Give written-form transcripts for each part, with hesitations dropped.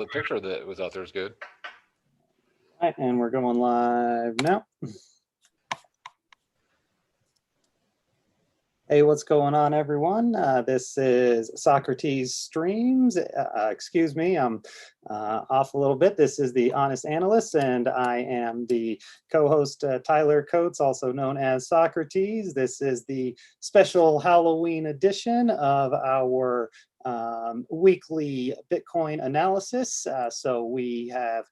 The picture that was out there is good. All right, and we're going live now. Hey, what's going on, everyone? This is Sawcruteez Streamz. Excuse me, I'm off a little bit. This is the Honest Analysts, and I am the co-host Tyler Coates, also known as Sawcruteez. This is the special Halloween edition of our weekly Bitcoin analysis. So we have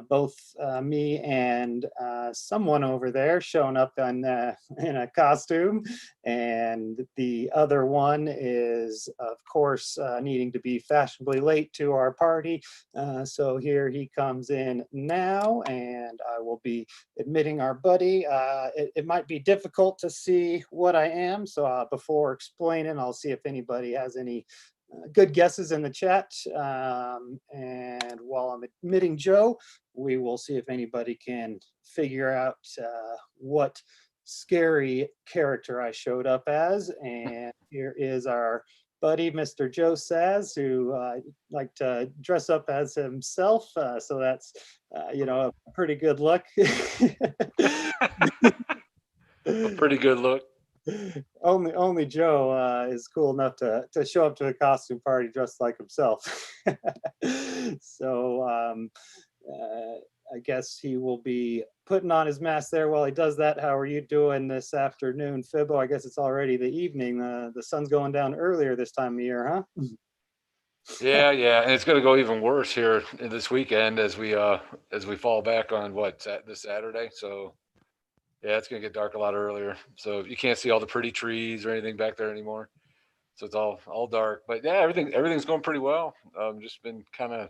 both me and someone over there showing up in a costume, and the other one is, of course, needing to be fashionably late to our party. So here he comes in now, and I will be admitting our buddy. It might be difficult to see what I am, so before explaining, I'll see if anybody has any good guesses in the chat. And while I'm admitting Joe, we will see if anybody can figure out what scary character I showed up as. And here is our buddy, Mr. Joe Saz, who liked to dress up as himself. So that's, you know, a pretty good look. A pretty good look. Only Joe is cool enough to show up to a costume party dressed like himself. So I guess he will be putting on his mask there while he does that. How are you doing this afternoon, Fibbo? I guess it's already the evening. The sun's going down earlier this time of year, huh? Yeah, and it's going to go even worse here this weekend as we fall back on this Saturday. So yeah, it's going to get dark a lot earlier. So you can't see all the pretty trees or anything back there anymore. So it's all dark. But yeah, everything's going pretty well. Just been I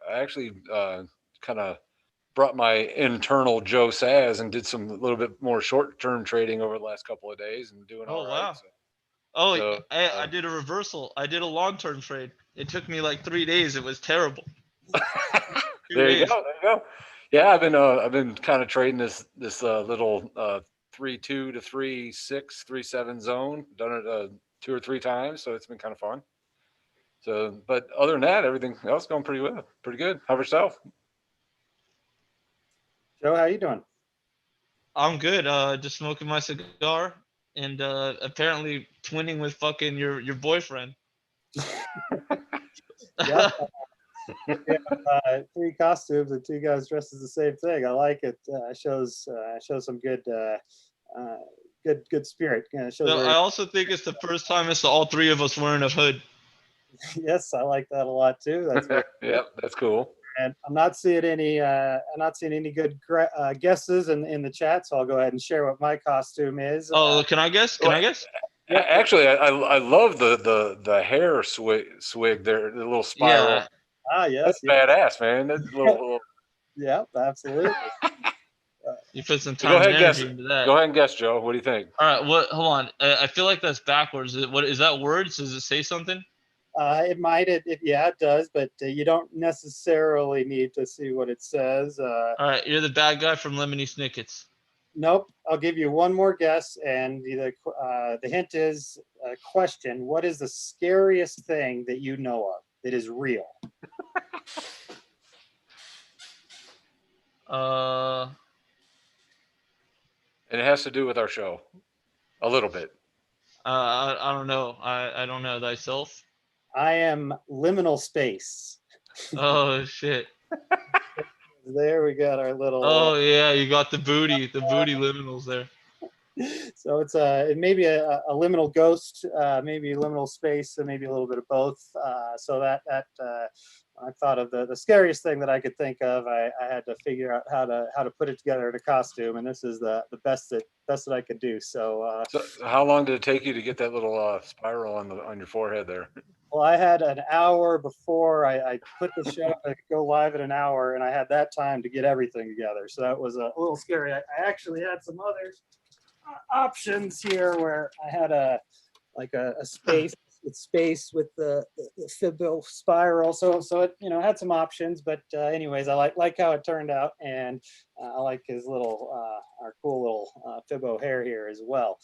actually kind of brought my internal Joe Saz and did some little bit more short-term trading over the last couple of days and doing all right. Wow. I did a reversal. I did a long-term trade. It took me like 3 days. It was terrible. There you go. Yeah, I've been kind of trading this little 3.2 to 3.6, 3.7 zone. Done it 2 or 3 times, so it's been kind of fun. So, but other than that, everything else going pretty well, pretty good. How about yourself? Joe, how you doing? I'm good. Just smoking my cigar and apparently twinning with fucking your boyfriend. Yeah. 3 costumes and 2 guys dressed as the same thing. I like it. Shows some good spirit. I also think it's the first time it's all 3 of us wearing a hood. Yes, I like that a lot too. That's yeah, that's cool. And I'm not seeing any good guesses in the chat, so I'll go ahead and share what my costume is. Oh, can I guess? I guess? Yeah. Actually, I love the hair swig there, the little spiral. Yeah. Yes. That's badass, man. That's a little. Yeah, absolutely. You put some time and energy into that. Go ahead and guess, Joe. What do you think? All right. Hold on. I feel like that's backwards. What is that words? Does it say something? It might. Yeah, it does, but you don't necessarily need to see what it says. All right, you're the bad guy from Lemony Snicket's. Nope. I'll give you one more guess, and the hint is a question. What is the scariest thing that you know of that is real? And it has to do with our show, a little bit. I don't know. I don't know. Thyself? I am liminal space. Oh shit. There we got our little. Oh yeah, you got the booty liminals there. So it's it may be a liminal ghost, maybe liminal space, and maybe a little bit of both. So that I thought of the scariest thing that I could think of. I had to figure out how to put it together in a costume, and this is the best that I could do. So how long did it take you to get that little spiral on your forehead there? Well, I had an hour before I put the show to go live in an hour, and I had that time to get everything together. So that was a little scary. I actually had some other options here where I had a space its space with the Fibbo spiral. So it, you know, had some options, but anyways, I like how it turned out, and I like his little our cool little Fibbo hair here as well.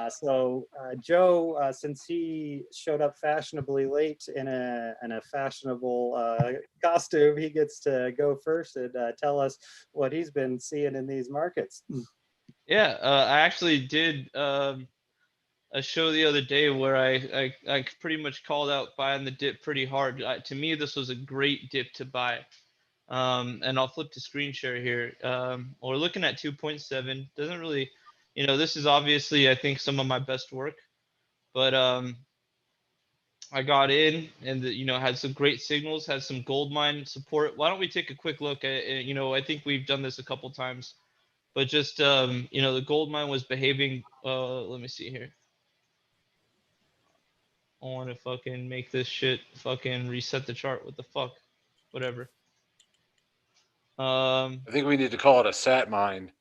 So Joe, since he showed up fashionably late in a fashionable costume, he gets to go first and tell us what he's been seeing in these markets. Yeah, I actually did a show the other day where I pretty much called out buying the dip pretty hard. To me, this was a great dip to buy. And I'll flip to screen share here. We're looking at 2.7. Doesn't really, you know, this is obviously, I think, some of my best work. But I got in and, you know, had some great signals, had some gold mine support. Why don't we take a quick look at, you know, I think we've done this a couple times. But just, you know, the gold mine was behaving, let me see here. I want to fucking make this shit fucking reset the chart. What the fuck? Whatever. I think we need to call it a sat mine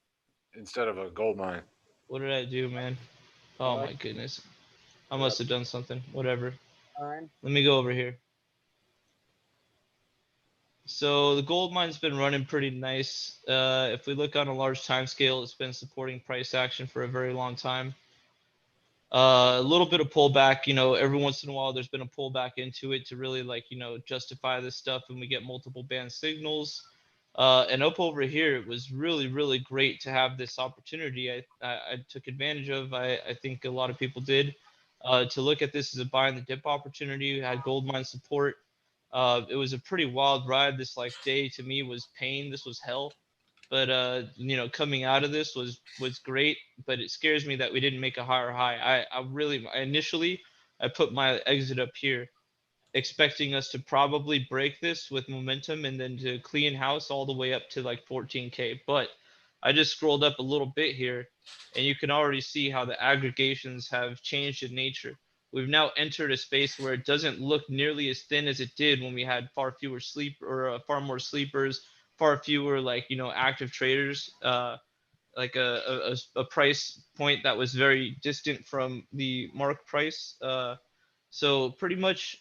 instead of a gold mine. What did I do, man? Oh my goodness. I must have done something. Whatever. Fine. Let me go over here. So the gold mine's been running pretty nice. If we look on a large time scale, it's been supporting price action for a very long time. A little bit of pullback, you know, every once in a while there's been a pullback into it to really, like, you know, justify this stuff, and we get multiple band signals. And up over here, it was really, really great to have this opportunity. I took advantage of. I think a lot of people did. To look at this as a buy in the dip opportunity. Had gold mine support. It was a pretty wild ride. This like day to me was pain. This was hell. But you know, coming out of this was great. But it scares me that we didn't make a higher high. Initially I put my exit up here, expecting us to probably break this with momentum and then to clean house all the way up to like 14K. But I just scrolled up a little bit here, and you can already see how the aggregations have changed in nature. We've now entered a space where it doesn't look nearly as thin as it did when we had far fewer far more sleepers, far fewer, like, you know, active traders. Like a price point that was very distant from the mark price. So pretty much,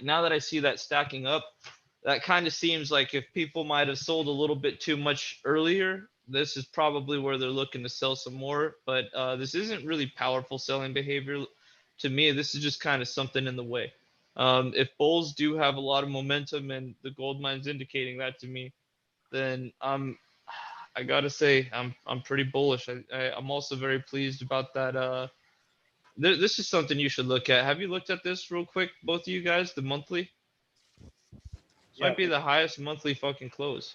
now that I see that stacking up, that kind of seems like if people might have sold a little bit too much earlier, this is probably where they're looking to sell some more. But this isn't really powerful selling behavior. To me, this is just kind of something in the way. If bulls do have a lot of momentum, and the gold mine's indicating that to me, then I gotta say I'm pretty bullish. I'm also very pleased about that. This is something you should look at. Have you looked at this real quick, both of you guys? The monthly. This Yeah. might be the highest monthly fucking close.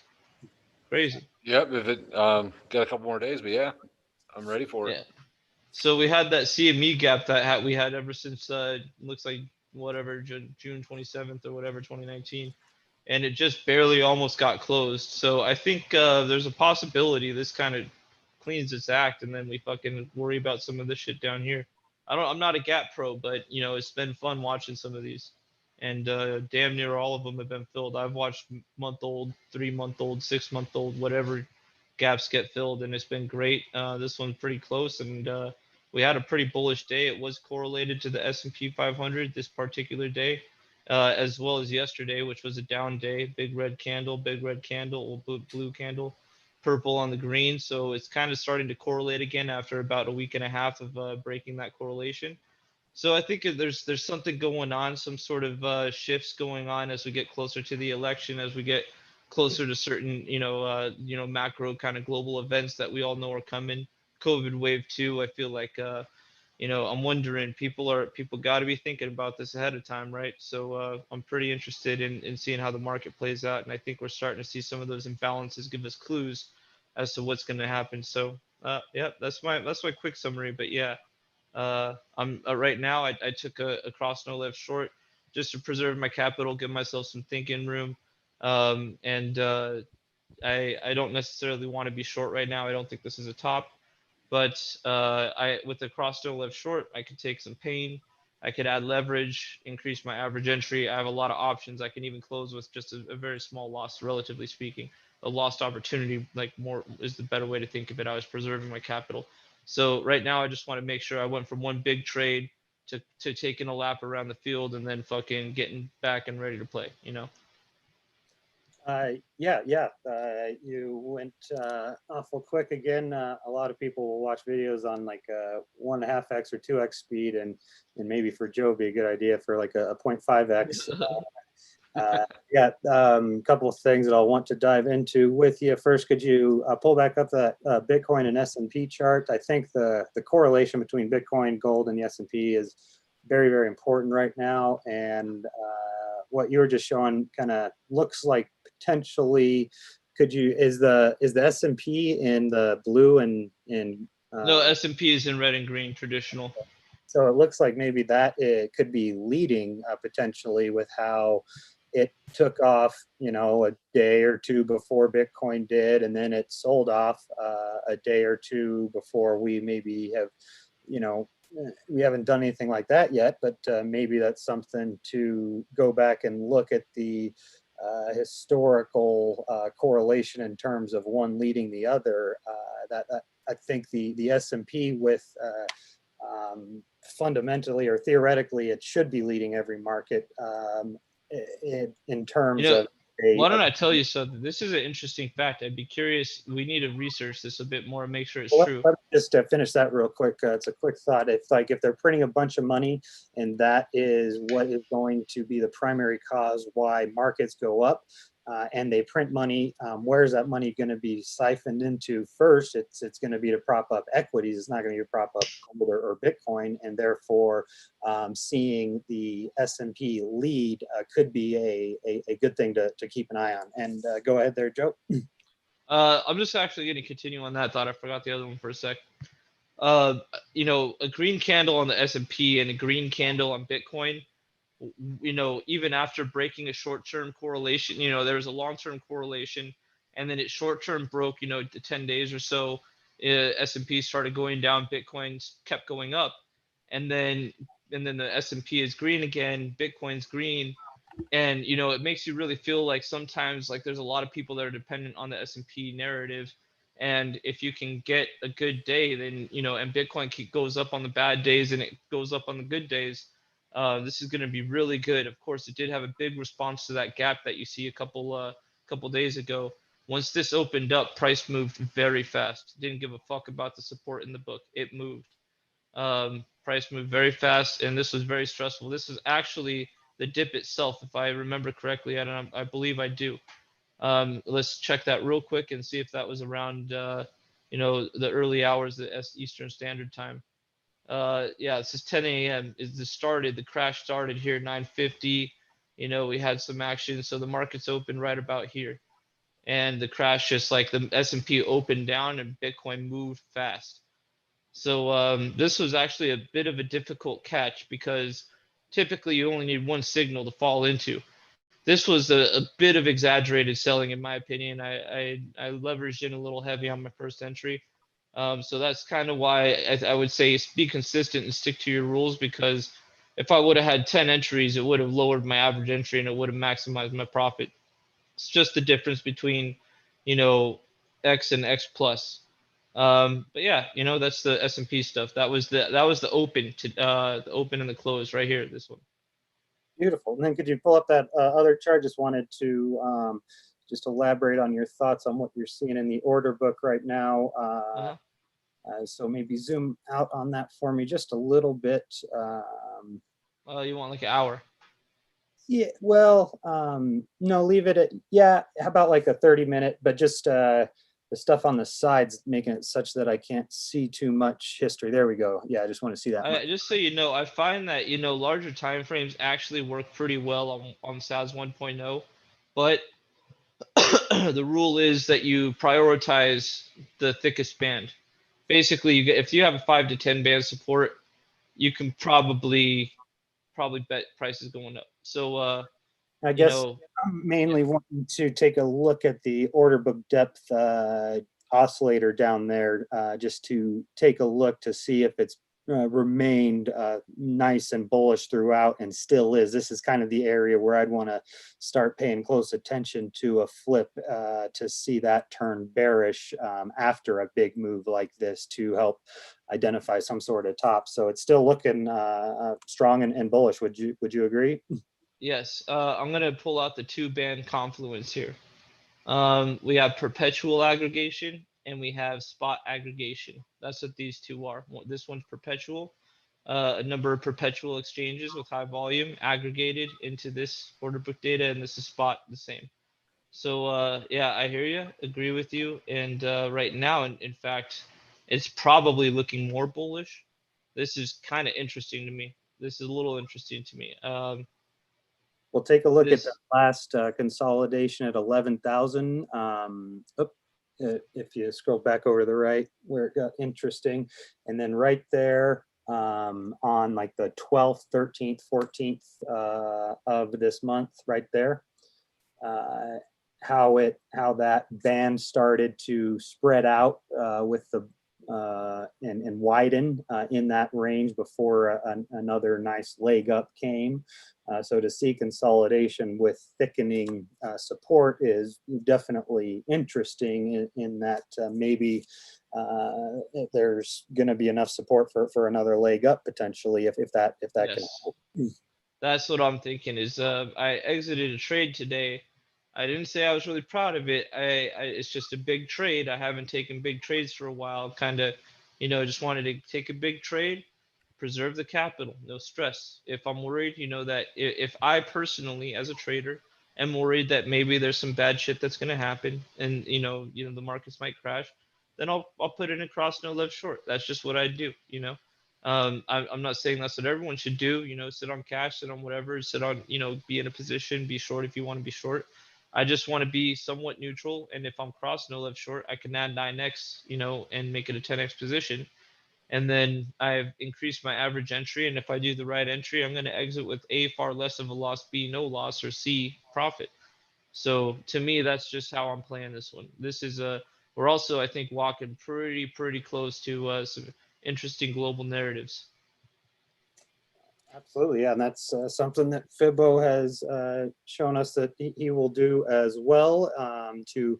Crazy. Yep, if it got a couple more days, but yeah, I'm ready for it. Yeah. So we had that CME gap that we had ever since looks like whatever June 27th or whatever 2019, and it just barely almost got closed. So I think there's a possibility this kind of cleans its act, and then we fucking worry about some of this shit down here. I'm not a gap pro, but you know, it's been fun watching some of these, and damn near all of them have been filled. I've watched month-old, 3-month-old, 6-month-old, whatever gaps get filled, and it's been great. This one's pretty close, and we had a pretty bullish day. It was correlated to the S&P 500 this particular day, as well as yesterday, which was a down day. Big red candle, blue candle, purple on the green. So it's kind of starting to correlate again after about a week and a half of breaking that correlation. So I think there's something going on, some sort of shifts going on as we get closer to the election, as we get closer to certain, you know, macro kind of global events that we all know are coming. COVID wave 2, I feel like, you know, I'm wondering, people got to be thinking about this ahead of time, right? So I'm pretty interested in seeing how the market plays out, and I think we're starting to see some of those imbalances give us clues as to what's going to happen. So yeah, that's my quick summary. But yeah, I'm right now. I took a cross no left short just to preserve my capital, give myself some thinking room, and I don't necessarily want to be short right now. I don't think this is a top, but with the cross no left short, I could take some pain. I could add leverage, increase my average entry. I have a lot of options. I can even close with just a very small loss, relatively speaking. A lost opportunity, like, more is the better way to think of it. I was preserving my capital. So right now, I just want to make sure I went from one big trade to taking a lap around the field and then fucking getting back and ready to play, you know? Yeah. You went awful quick again. A lot of people will watch videos on like 1.5x or 2x speed, and maybe for Joe be a good idea for like a 0.5x. Yeah, a couple of things that I'll want to dive into with you. First, could you pull back up the Bitcoin and S&P chart? I think the correlation between Bitcoin, gold, and the S&P is very, very important right now. And what you were just showing kind of looks like potentially, is the S&P in the blue and in No, S&P is in red and green, traditional. so it looks like maybe that it could be leading potentially with how it took off, a day or two before Bitcoin did, and then it sold off a day or two before we maybe have, we haven't done anything like that yet, but maybe that's something to go back and look at the historical correlation in terms of one leading the other. That I think the S&P with fundamentally or theoretically, it should be leading every market in terms of. Why don't I tell you something? This is an interesting fact. I'd be curious. We need to research this a bit more and make sure it's true. Let me just finish that real quick. It's a quick thought. If they're printing a bunch of money and that is what is going to be the primary cause why markets go up, and they print money, where's that money going to be siphoned into first? It's going to be to prop up equities. It's not going to be to prop up gold or Bitcoin, and therefore seeing the S&P lead could be a good thing to keep an eye on. And go ahead there, Joe. I'm just actually going to continue on that thought. I forgot the other one for a sec. A green candle on the S&P and a green candle on Bitcoin, even after breaking a short-term correlation, there was a long-term correlation, and then it short-term broke, the 10 days or so, S&P started going down, Bitcoin kept going up, and then the S&P is green again, Bitcoin's green, and it makes you really feel like sometimes like there's a lot of people that are dependent on the S&P narrative, and if you can get a good day, then and Bitcoin goes up on the bad days and it goes up on the good days. This is going to be really good. Of course, it did have a big response to that gap that you see a couple days ago. Once this opened up, price moved very fast. Didn't give a fuck about the support in the book. It moved. Price moved very fast, and this was very stressful. This is actually the dip itself, if I remember correctly. I believe I do. Let's check that real quick and see if that was around the early hours of Eastern Standard Time. Yeah, this is 10 a.m. The crash started here 9:50. We had some action, so the market's open right about here, and the crash, just like the S&P opened down and Bitcoin moved fast. So this was actually a bit of a difficult catch because typically you only need one signal to fall into. This was a bit of exaggerated selling, in my opinion. I leveraged in a little heavy on my first entry. So that's kind of why I would say be consistent and stick to your rules, because if I would have had 10 entries, it would have lowered my average entry and it would have maximized my profit. It's just the difference between, X and X plus. But yeah, that's the S&P stuff. That was the open to the open and the close right here. This one. Beautiful. And then could you pull up that other chart? Just wanted to just elaborate on your thoughts on what you're seeing in the order book right now. So maybe zoom out on that for me just a little bit. You want like an hour? Yeah, well, no, leave it at, yeah, how about like a 30-minute, but just the stuff on the sides making it such that I can't see too much history. There we go. Yeah, I just want to see that. Just so you know, I find that, larger time frames actually work pretty well on SAS 1.0, but the rule is that you prioritize the thickest band. Basically, if you have a 5 to 10 band support, you can probably bet prices going up. So I guess I'm mainly wanting to take a look at the order book depth oscillator down there, just to take a look to see if it's remained nice and bullish throughout and still is. This is kind of the area where I'd want to start paying close attention to a flip to see that turn bearish after a big move like this to help identify some sort of top. So it's still looking strong and bullish. Would you agree? Yes, I'm gonna pull out the two band confluence here. We have perpetual aggregation and we have spot aggregation. That's what these two are. This one's perpetual, a number of perpetual exchanges with high volume aggregated into this order book data, and this is spot the same. So yeah, I hear you, agree with you, and right now, in fact, it's probably looking more bullish. This is kind of interesting to me. This is a little interesting to me. We'll take a look at the This last consolidation at 11,000. If you scroll back over to the right where it got interesting, and then right there on like the 12th, 13th, 14th of this month, right there, how that band started to spread out with the and widen in that range before another nice leg up came. So to see consolidation with thickening support is definitely interesting in that maybe there's going to be enough support for another leg up potentially if that can yes. help. That's what I'm thinking is I exited a trade today. I didn't say I was really proud of it. It's just a big trade. I haven't taken big trades for a while. Kind of, just wanted to take a big trade, preserve the capital, no stress. If I'm worried, that if I personally as a trader am worried that maybe there's some bad shit that's going to happen and the markets might crash, then I'll put in a cross no left short. That's just what I do. I'm not saying that's what everyone should do, sit on cash, sit on whatever, sit on, be in a position, be short if you want to be short. I just want to be somewhat neutral. And if I'm cross no left short, I can add 9x, and make it a 10x position. And then I've increased my average entry. And if I do the right entry, I'm going to exit with A, far less of a loss, B, no loss, or C, profit. So to me, that's just how I'm playing this one. We're also, I think, walking pretty close to some interesting global narratives. Absolutely, yeah, and that's something that Fibbo has shown us that he will do as well to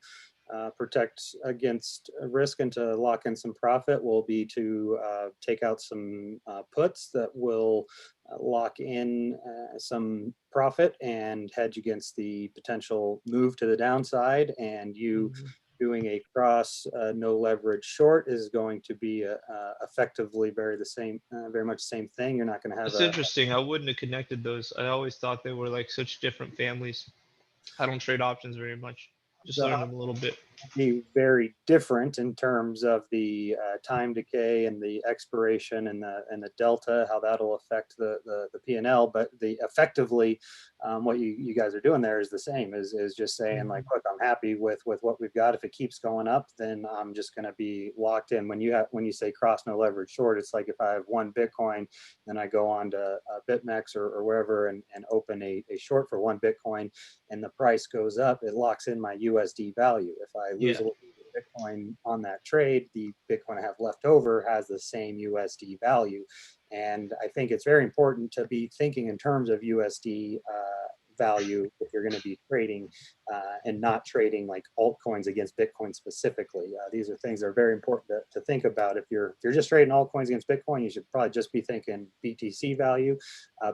protect against risk and to lock in some profit will be to take out some puts that will lock in some profit and hedge against the potential move to the downside. And you doing a cross no leverage short is going to be effectively very much the same thing. You're not going to have That's interesting. I wouldn't have connected those. I always thought they were like such different families. I don't trade options very much. Just learned them a little bit. Be very different in terms of the time decay and the expiration and the delta, how that'll affect the P&L. But the effectively, what you guys are doing there is the same. Is just saying like, look, I'm happy with what we've got. If it keeps going up, then I'm just going to be locked in. When you say cross no leverage short, it's like if I have one Bitcoin, then I go on to BitMEX or wherever and open a short for one Bitcoin, and the price goes up, it locks in my USD value. If I lose a little bit of Bitcoin on that trade, the Bitcoin I have left over has the same USD value. And I think it's very important to be thinking in terms of USD value if you're going to be trading and not trading like altcoins against Bitcoin specifically. These are things that are very important to think about. If you're just trading altcoins against Bitcoin, you should probably just be thinking BTC value.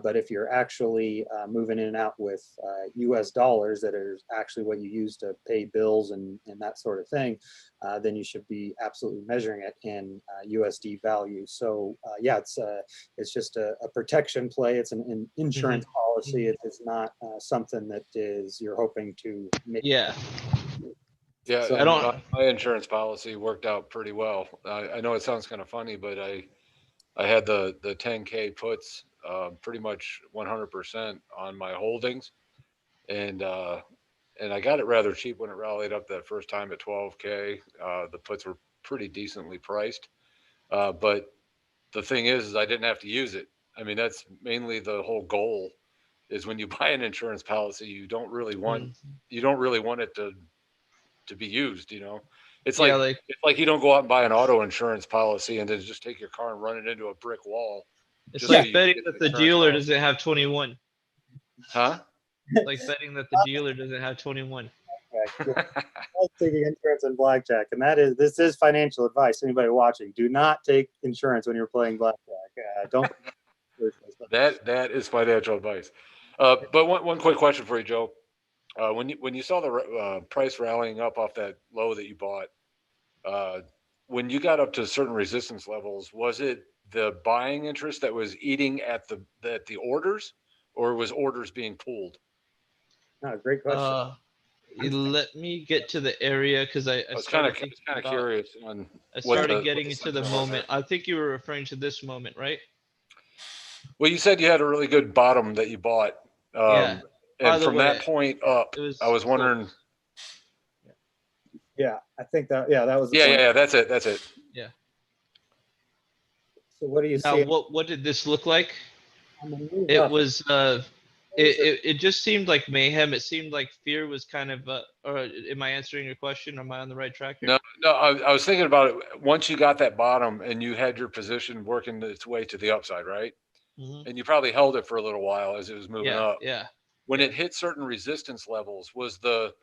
But if you're actually moving in and out with US dollars that are actually what you use to pay bills and that sort of thing, then you should be absolutely measuring it in USD value. So yeah, it's just a protection play. It's an insurance policy. It's not something that is you're hoping to make. Yeah. Yeah, So, and my insurance policy worked out pretty well. I know it sounds kind of funny, but I had the 10K puts pretty much 100% on my holdings, and I got it rather cheap when it rallied up that first time at 12K. The puts were pretty decently priced, but the thing is I didn't have to use it. I mean, that's mainly the whole goal. Is when you buy an insurance policy, you don't really want it to be used. It's Yeah, like, it's like you don't go out and buy an auto insurance policy and then just take your car and run it into a brick wall. it's just so like you betting get that the the insurance dealer policy. doesn't have 21. Huh? Like betting that the dealer doesn't have 21. Taking insurance in blackjack, and this is financial advice. Anybody watching, do not take insurance when you're playing blackjack. Don't. That is financial advice. But one quick question for you, Joe. When you saw the price rallying up off that low that you bought, uh, when you got up to certain resistance levels, was it the buying interest that was eating at the orders, or was orders being pulled? No, great question. Let me get to the area because I I was kind started of thinking kind of about. curious on I what started the getting into the sentiment was moment. there. I think you were referring to this moment, right? Well, you said you had a really good bottom that you bought, Yeah. By and the from way, that point up, it was I was cool. wondering. Yeah, I think that. Yeah, that was the Yeah, point. yeah, that's it. That's it. Yeah. So what do you Now, see? what did this look like? On the move It up? was it just seemed like mayhem. It seemed like fear was kind of or am I answering your question? Am I on the right track here? No, I was thinking about it. Once you got that bottom and you had your position working its way to the upside, right? Mm-hmm. And you probably held it for a little while as it was moving Yeah, up. yeah. When it hit certain resistance levels, was the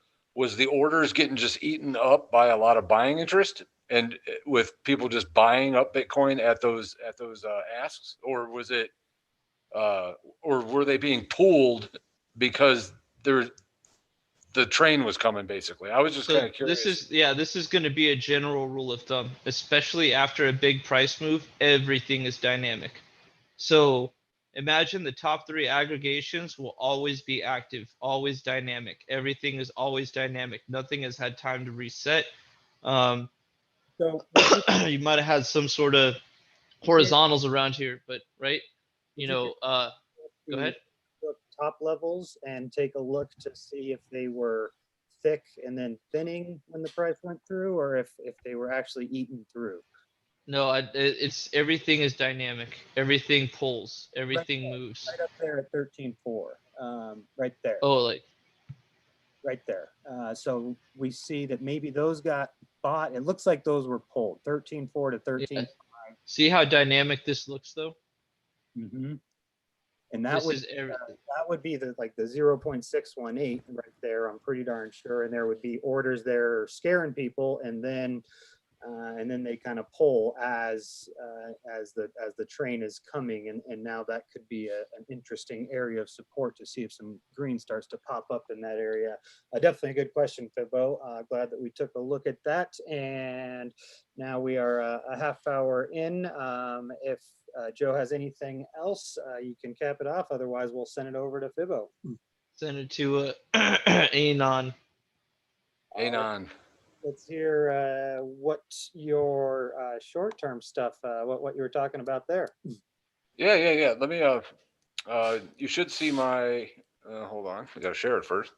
orders getting just eaten up by a lot of buying interest, and with people just buying up Bitcoin at those asks, or was it, or were they being pulled because the train was coming? Basically, I was just So kind of curious. this is going to be a general rule of thumb, especially after a big price move. Everything is dynamic. So imagine the top 3 aggregations will always be active, always dynamic. Everything is always dynamic. Nothing has had time to reset. Um, So you might have had some sort of horizontals around here, but right, go ahead. look top levels and take a look to see if they were thick and then thinning when the price went through, or if they were actually eaten through. No, it's everything is dynamic. Everything pulls. Everything moves. Right up there at 13.4, right there. Oh, like right there. So we see that maybe those got bought. It looks like those were pulled 13.4 to 13. yeah. See how dynamic this looks though? Mm-hmm. And that This would is everything. that would be the 0.618 right there. I'm pretty darn sure. And there would be orders there scaring people, and then they kind of pull as the train is coming, and now that could be an interesting area of support to see if some green starts to pop up in that area. Definitely a good question, Fibbo. Glad that we took a look at that, and now we are a half hour in. If Joe has anything else, you can cap it off. Otherwise, we'll send it over to Fibbo. Send it to Anon. Anon. Let's hear what your short-term stuff, what you were talking about there. Yeah. Let me. You should see my. Hold on, I gotta share it first.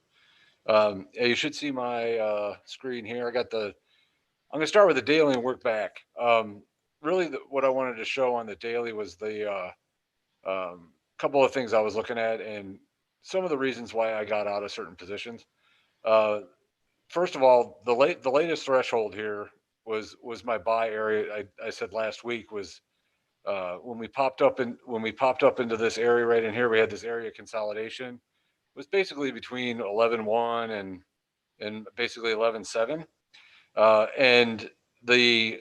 Yeah, you should see my screen here. I'm gonna start with the daily and work back. Really, what I wanted to show on the daily was the couple of things I was looking at and some of the reasons why I got out of certain positions. Uh, First of all, the latest threshold here was my buy area. I said last week was when we popped up into this area right in here. We had this area consolidation. It was basically between 11.1 and basically 11.7. And the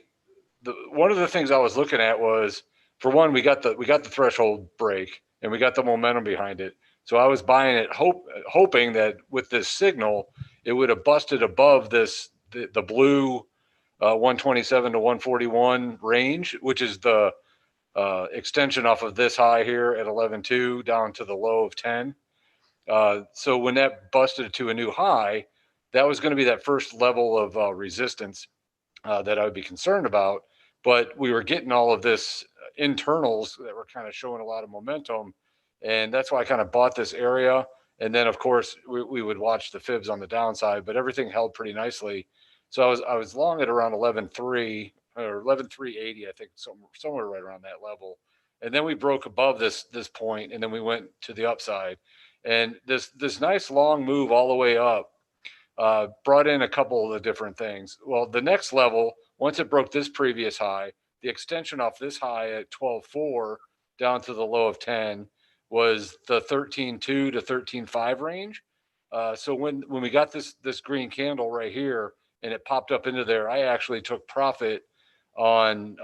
one of the things I was looking at was, for one, we got the threshold break and we got the momentum behind it. So I was buying it, hoping that with this signal, it would have busted above the blue 127 to 141 range, which is the extension off of this high here at 11.2 down to the low of 10. So when that busted to a new high, that was going to be that first level of resistance that I would be concerned about. But we were getting all of this internals that were kind of showing a lot of momentum. And that's why I kind of bought this area. And then, of course, we would watch the fibs on the downside, but everything held pretty nicely. So I was long at around 11.3 or 11.380, I think, somewhere right around that level. And then we broke above this point, and then we went to the upside. And this nice long move all the way up brought in a couple of the different things. Well, the next level, once it broke this previous high, the extension off this high at 12.4 down to the low of 10 was the 13.2 to 13.5 range. So when we got this green candle right here and it popped up into there, I actually took profit on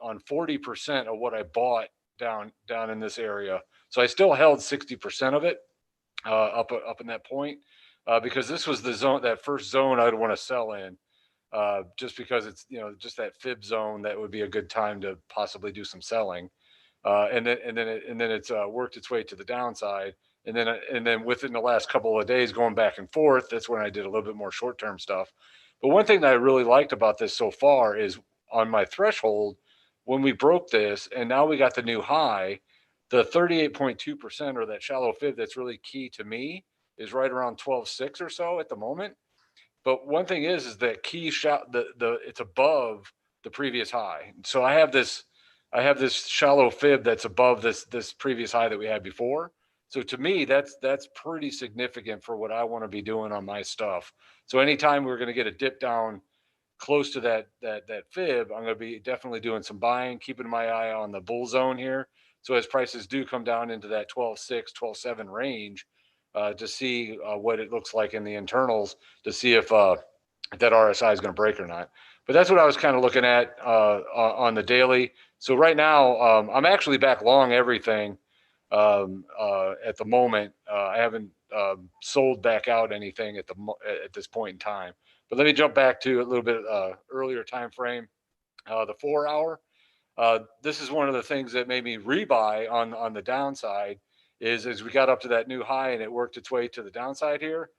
40% of what I bought down in this area. So I still held 60% of it up in that point because this was the zone, that first zone I'd want to sell in. Just because it's, just that fib zone, that would be a good time to possibly do some selling. And then it's worked its way to the downside. And then within the last couple of days going back and forth, that's when I did a little bit more short-term stuff. But one thing that I really liked about this so far is on my threshold, when we broke this and now we got the new high, the 38.2% or that shallow fib that's really key to me is right around 12.6 or so at the moment. But one thing is that key it's above the previous high. So I have this shallow fib that's above this previous high that we had before. So to me, that's pretty significant for what I want to be doing on my stuff. So anytime we're going to get a dip down close to that fib, I'm going to be definitely doing some buying, keeping my eye on the bull zone here. So as prices do come down into that 12.6, 12.7 range, to see what it looks like in the internals, to see if that RSI is going to break or not. But that's what I was kind of looking at on the daily. So right now, I'm actually back long everything at the moment. I haven't sold back out anything at this point in time. But let me jump back to a little bit earlier time frame, the 4 hour. This is one of the things that made me rebuy on the downside. Is as we got up to that new high and it worked its way to the downside here.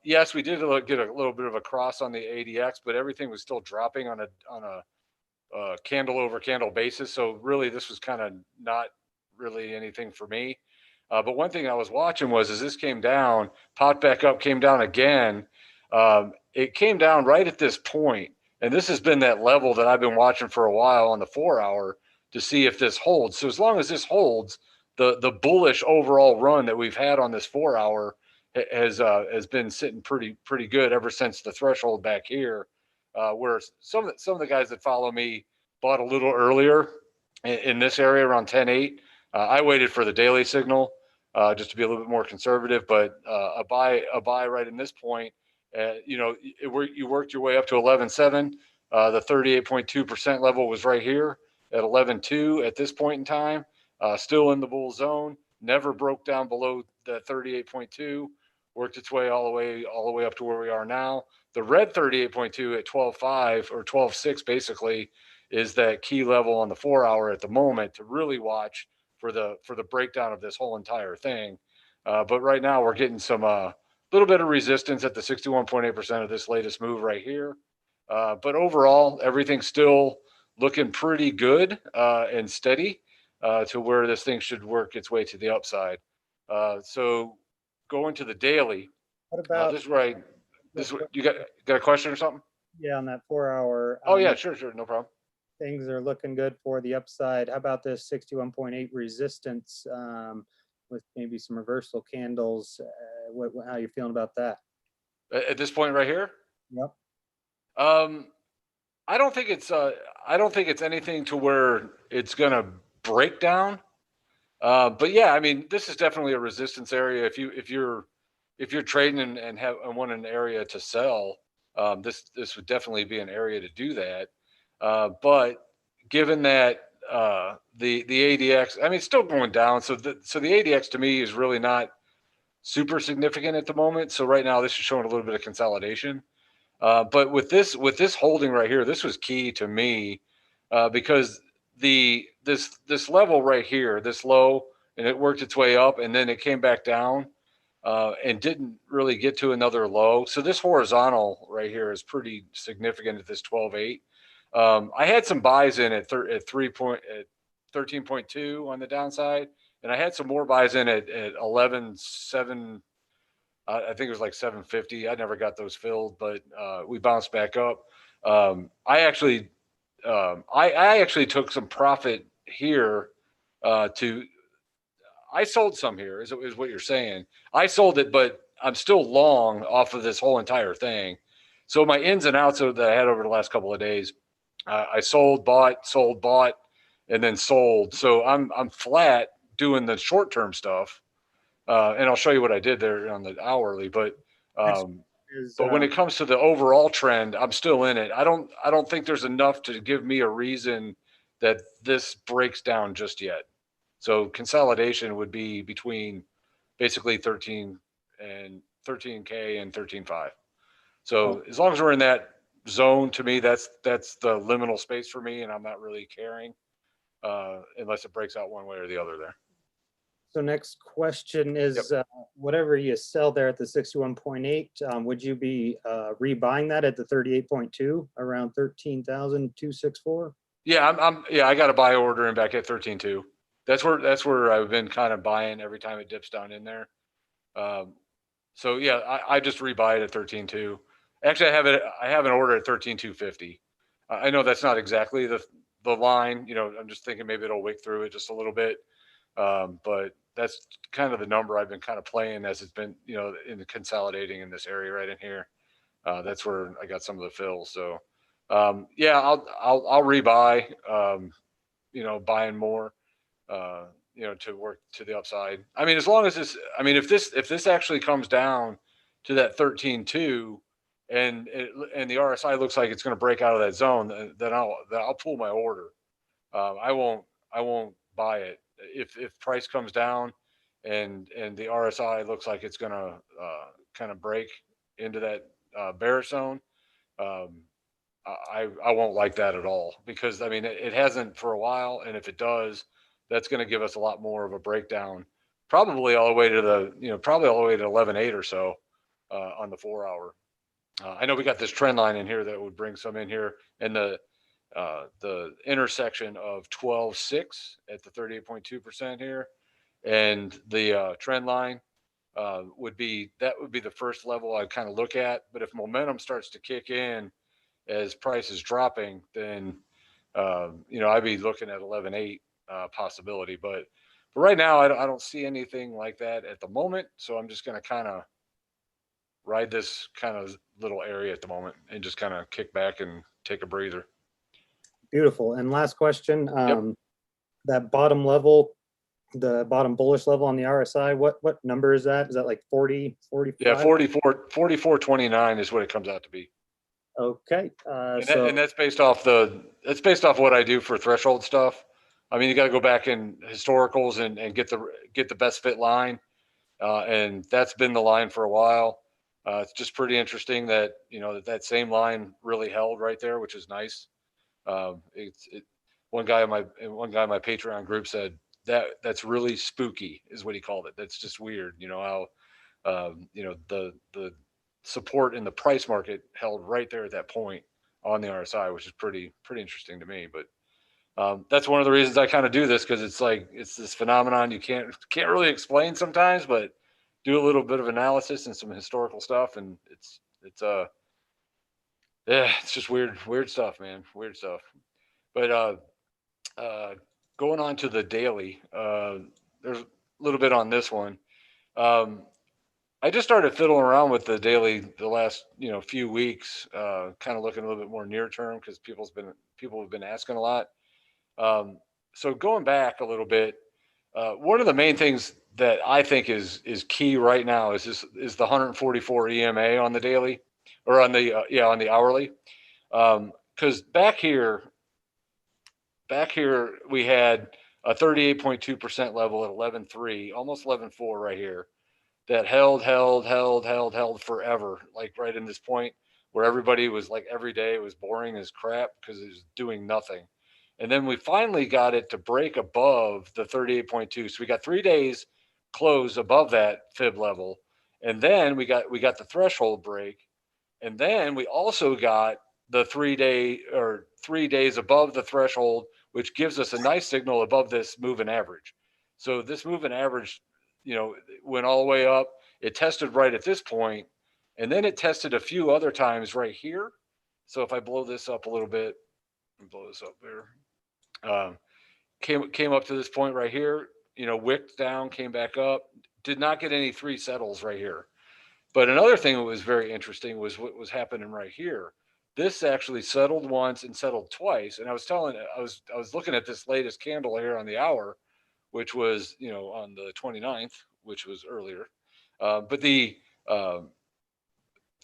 Yes, we did get a little bit of a cross on the ADX, but everything was still dropping on a candle over candle basis. So really, this was kind of not really anything for me. But one thing I was watching was as this came down, popped back up, came down again. It came down right at this point, and this has been that level that I've been watching for a while on the 4 hour to see if this holds. So as long as this holds, the bullish overall run that we've had on this 4 hour has been sitting pretty good ever since the threshold back here, where some of the guys that follow me bought a little earlier in this area around 10.8. I waited for the daily signal just to be a little bit more conservative, but a buy right in this point. You worked your way up to 11.7. The 38.2% level was right here at 11.2 at this point in time. Still in the bull zone, never broke down below the 38.2, worked its way all the way up to where we are now. The red 38.2 at 12.5 or 12.6 basically is that key level on the 4 hour at the moment to really watch for the breakdown of this whole entire thing. But right now we're getting some little bit of resistance at the 61.8% of this latest move right here. But overall, everything's still looking pretty good and steady. To where this thing should work its way to the upside. So going to the daily. What about This is right. You got a question or something? Yeah, on that 4 hour. Oh yeah, sure, no problem. Things are looking good for the upside. How about this 61.8 resistance with maybe some reversal candles? How are you feeling about that? At this point right here? Yep. I don't think it's anything to where it's gonna break down. But yeah, I mean, this is definitely a resistance area. If you're trading and want an area to sell, this would definitely be an area to do that. But given that the ADX, I mean, it's still going down. So the ADX to me is really not super significant at the moment. So right now this is showing a little bit of consolidation. But with this holding right here, this was key to me because this level right here, this low, and it worked its way up and then it came back down and didn't really get to another low. So this horizontal right here is pretty significant at this 12.8. I had some buys in at 13.2 on the downside, and I had some more buys in at 11.7. I think it was like 750. I never got those filled, but we bounced back up. I actually took some profit here. I sold some here, is what you're saying. I sold it, but I'm still long off of this whole entire thing. So my ins and outs that I had over the last couple of days, I sold, bought, and then sold. So I'm flat doing the short term stuff, and I'll show you what I did there on the hourly. But when it comes to the overall trend, I'm still in it. I don't think there's enough to give me a reason that this breaks down just yet. So consolidation would be between basically 13K and 13.5. So as long as we're in that zone, to me, that's the liminal space for me, and I'm not really caring unless it breaks out one way or the other there. So next question is, whatever you sell there at the 61.8, would you be rebuying that at the 38.2 around 13,264? Yeah, I got a buy order in back at 13.2. That's where I've been kind of buying every time it dips down in there. So yeah, I just rebuy it at 13.2. Actually, I have an order at 13.250. I know that's not exactly the line. I'm just thinking maybe it'll wick through it just a little bit. But that's kind of the number I've been kind of playing as it's been, in the consolidating in this area right in here. That's where I got some of the fills. So, yeah, I'll rebuy, buying more, to work to the upside. I mean, as long as if this actually comes down to that 13.2 and the RSI looks like it's going to break out of that zone, then I'll pull my order. I won't buy it. If price comes down and the RSI looks like it's going to kind of break into that bearish zone, I won't like that at all, because it hasn't for a while, and if it does, that's going to give us a lot more of a breakdown, probably all the way to 11.8 or so on the 4 hour. I know we got this trend line in here that would bring some in here, and the intersection of 12.6 at the 38.2% here, and the trend line would be the first level I kind of look at. But if momentum starts to kick in as price is dropping, then I'd be looking at 11.8 possibility. But right now, I don't see anything like that at the moment. So I'm just going to kind of ride this kind of little area at the moment and just kind of kick back and take a breather. Beautiful. And last question, that bottom level, the bottom bullish level on the RSI, what number is that? Is that like 40, 45? Yeah, 44.29 is what it comes out to be. Okay. And that's based off what I do for threshold stuff. You got to go back in historicals and get the best fit line. And that's been the line for a while. It's just pretty interesting that, that same line really held right there, which is nice. One guy in my Patreon group said that's really spooky, is what he called it. That's just weird. How, the support in the price market held right there at that point on the RSI, which is pretty interesting to me. But that's one of the reasons I kind of do this, because it's this phenomenon you can't really explain sometimes, but do a little bit of analysis and some historical stuff, and it's just weird stuff, man. Weird stuff. But going on to the daily, there's a little bit on this one. I just started fiddling around with the daily the last few weeks, kind of looking a little bit more near term, because people have been asking a lot. So going back a little bit, one of the main things that I think is key right now is the 144 EMA on the daily, or on the hourly, because back here we had a 38.2% level at 11.3, almost 11.4 right here, that held forever, like right in this point where everybody was like, every day it was boring as crap because it was doing nothing. And then we finally got it to break above the 38.2. So we got 3 days close above that fib level. And then we got the threshold break. And then we also got the 3 days above the threshold, which gives us a nice signal above this moving average. So this moving average, went all the way up. It tested right at this point, and then it tested a few other times right here. So if I blow this up a little bit, blow this up there, came up to this point right here, wicked down, came back up, did not get any 3 settles right here. But another thing that was very interesting was what was happening right here. This actually settled once and settled twice. And I was looking at this latest candle here on the hour, which was, on the 29th, which was earlier. But um,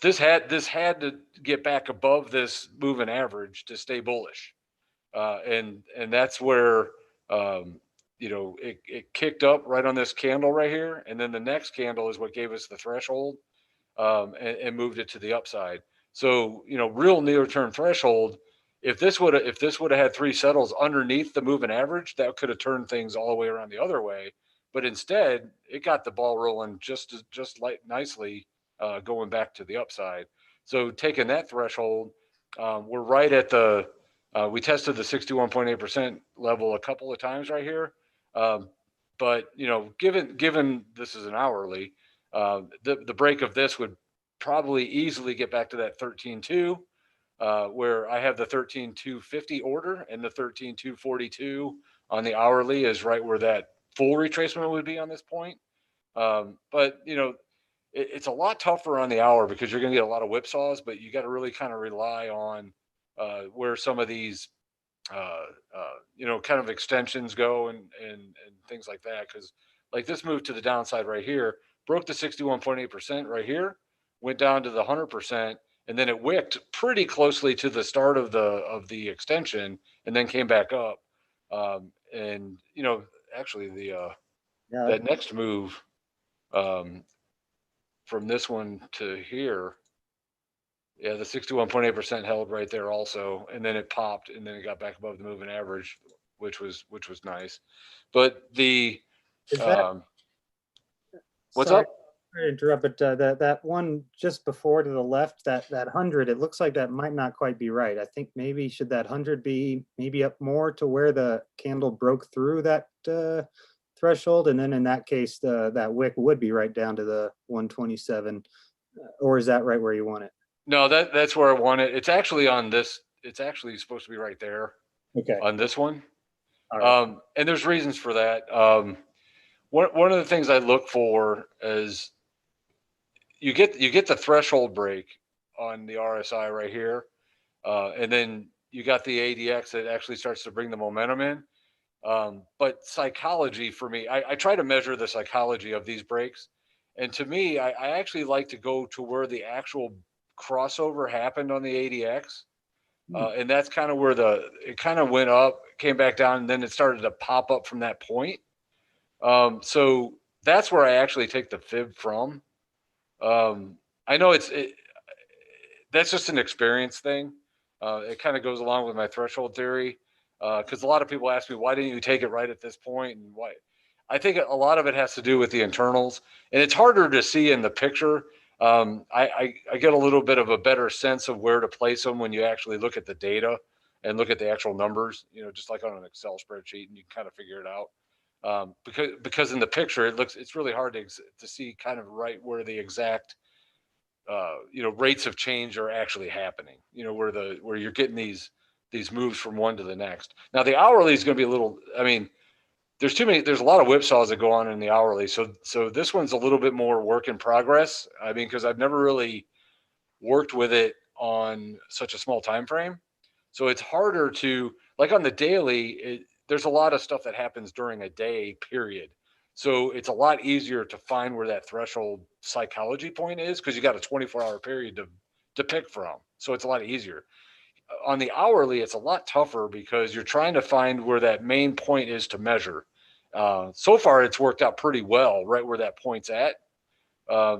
this had to get back above this moving average to stay bullish. And that's where it kicked up right on this candle right here, and then the next candle is what gave us the threshold, and moved it to the upside. So real near term threshold. If this would have had three settles underneath the moving average, that could have turned things all the way around the other way. But instead, it got the ball rolling just like nicely, going back to the upside. So taking that threshold, we're right at the. We tested the 61.8% level a couple of times right here, but given this is an hourly, the break of this would probably easily get back to that 13.2, where I have the 13.250 order, and the 13.242 on the hourly is right where that full retracement would be on this point. But it's a lot tougher on the hour because you're going to get a lot of whipsaws, but you got to really kind of rely on where some of these kind of extensions go, and things like that. Because like this move to the downside right here broke the 61.8% right here, went down to the 100%, and then it wicked pretty closely to the start of the extension, and then came back up. And actually Yeah. that next move, um, from this one to here, yeah, the 61.8% held right there also, and then it popped, and then it got back above the moving average, which was nice. But Is that, um, what's sorry up? to interrupt, but that one just before to the left, that 100, it looks like that might not quite be right. I think maybe should that 100 be maybe up more to where the candle broke through that threshold, and then in that case, that wick would be right down to the 127, or is that right where you want it? No, that's where I want it. It's actually on this. It's actually supposed to be right there Okay, on this one. all right. And there's reasons for that. One of the things I look for is you get the threshold break on the RSI right here, and then you got the ADX that actually starts to bring the momentum in. But psychology for me, I try to measure the psychology of these breaks. And to me, I actually like to go to where the actual crossover happened on the ADX. And that's kind of where it kind of went up, came back down, and then it started to pop up from that point. So that's where I actually take the fib from. I know that's just an experience thing. It kind of goes along with my threshold theory, because a lot of people ask me, why didn't you take it right at this point, and why? I think a lot of it has to do with the internals, and it's harder to see in the picture. I get a little bit of a better sense of where to place them when you actually look at the data and look at the actual numbers. Just like on an Excel spreadsheet, and you can kind of figure it out. Because in the picture it's really hard to see kind of right where the exact rates of change are actually happening. Where you're getting these moves from one to the next. Now the hourly is going to be a little. I mean, there's a lot of whipsaws that go on in the hourly. So this one's a little bit more work in progress. I mean, because I've never really worked with it on such a small time frame. So it's harder to, like on the daily, there's a lot of stuff that happens during a day period. So it's a lot easier to find where that threshold psychology point is, because you got a 24-hour period to pick from. So it's a lot easier. On the hourly, it's a lot tougher because you're trying to find where that main point is to measure. So far, it's worked out pretty well right where that point's at,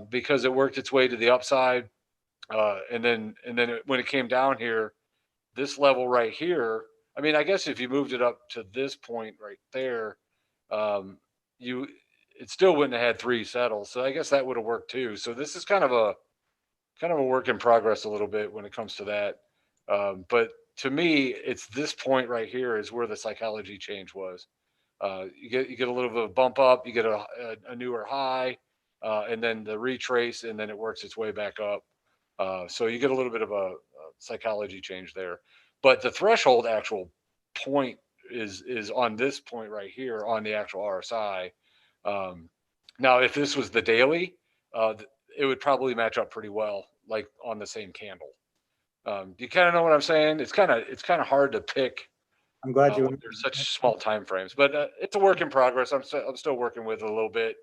because it worked its way to the upside. And then when it came down here, this level right here, I mean, I guess if you moved it up to this point right there, um, you it still wouldn't have had three settles. So I guess that would have worked too. So this is kind of a work in progress a little bit when it comes to that. But to me, it's this point right here is where the psychology change was. You get a little bit of a bump up, you get a newer high, and then the retrace, and then it works its way back up. So you get a little bit of a psychology change there. But the threshold actual point is on this point right here on the actual RSI. Um, Now, if this was the daily, it would probably match up pretty well, like on the same candle. Do you kind of know what I'm saying? It's kind of hard to pick. I'm glad you. When there's such small time frames, but it's a work in progress. I'm still working with a little bit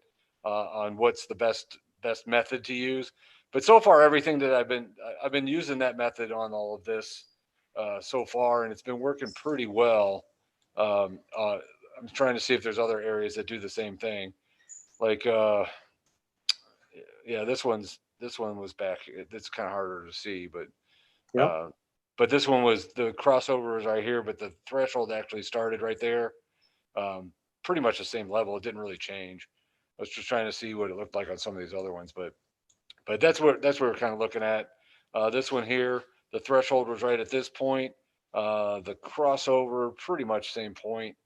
on what's the best method to use. But so far, everything that I've been using that method on all of this so far, and it's been working pretty well. I'm trying to see if there's other areas that do the same thing. Like, yeah, this one was back. It's kind of harder to see, but Yep. but this one was the crossover was right here, but the threshold actually started right there. Pretty much the same level. It didn't really change. I was just trying to see what it looked like on some of these other ones, but that's what we're kind of looking at. This one here, the threshold was right at this point. The crossover, pretty much same point.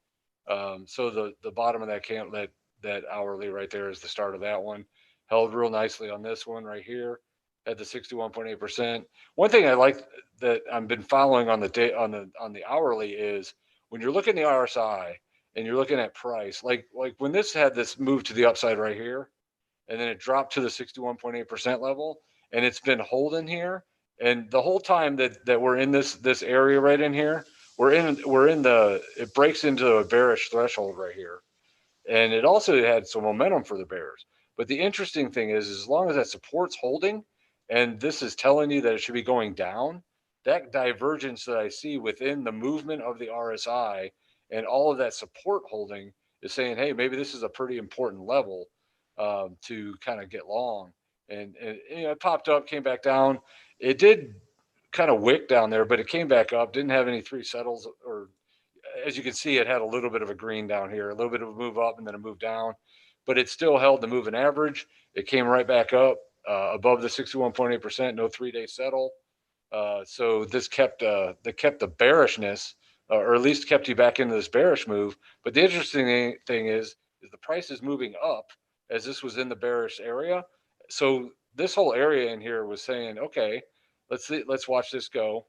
So the bottom of that that hourly right there is the start of that one. Held real nicely on this one right here at the 61.8%. One thing I like that I've been following on the day on the hourly is when you're looking at the RSI and you're looking at price, like when this had this move to the upside right here, and then it dropped to the 61.8% level, and it's been holding here. And the whole time that we're in this area right in here, we're in the it breaks into a bearish threshold right here, and it also had some momentum for the bears. But the interesting thing is, as long as that support's holding, and this is telling you that it should be going down, that divergence that I see within the movement of the RSI and all of that support holding is saying, hey, maybe this is a pretty important level to kind of get long. And it popped up, came back down. It did kind of wick down there, but it came back up. Didn't have any three settles, or as you can see, it had a little bit of a green down here, a little bit of a move up, and then a move down. But it still held the moving average. It came right back up above the 61.8%. No 3-day settle. So this kept the bearishness, or at least kept you back into this bearish move. But the interesting thing is the price is moving up as this was in the bearish area. So this whole area in here was saying, okay, let's watch this go.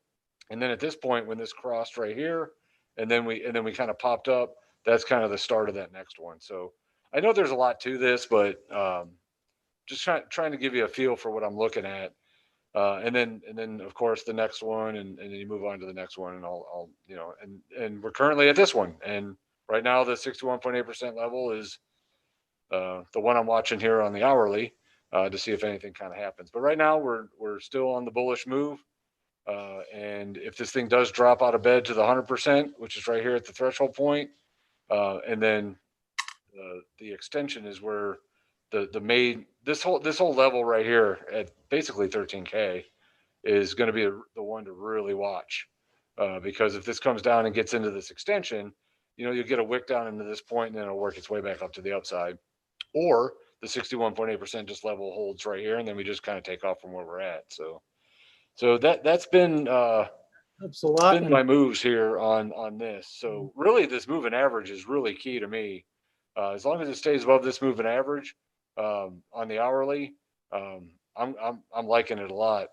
And then at this point, when this crossed right here, and then we kind of popped up, that's kind of the start of that next one. So I know there's a lot to this, but just trying to give you a feel for what I'm looking at. And then of course the next one, and then you move on to the next one, and I'll and we're currently at this one, and right now the 61.8% level is the one I'm watching here on the hourly to see if anything kind of happens. But right now we're still on the bullish move, and if this thing does drop out of bed to the 100%, which is right here at the threshold point, and then the extension is where the main this whole level right here at basically 13K is going to be the one to really watch, because if this comes down and gets into this extension, you'll get a wick down into this point, and then it'll work its way back up to the upside, or the 61.8% just level holds right here, and then we just kind of take off from where we're at. So that's been That's a lot. my moves here on this. So really, this moving average is really key to me. As long as it stays above this moving average on the hourly, I'm liking it a lot.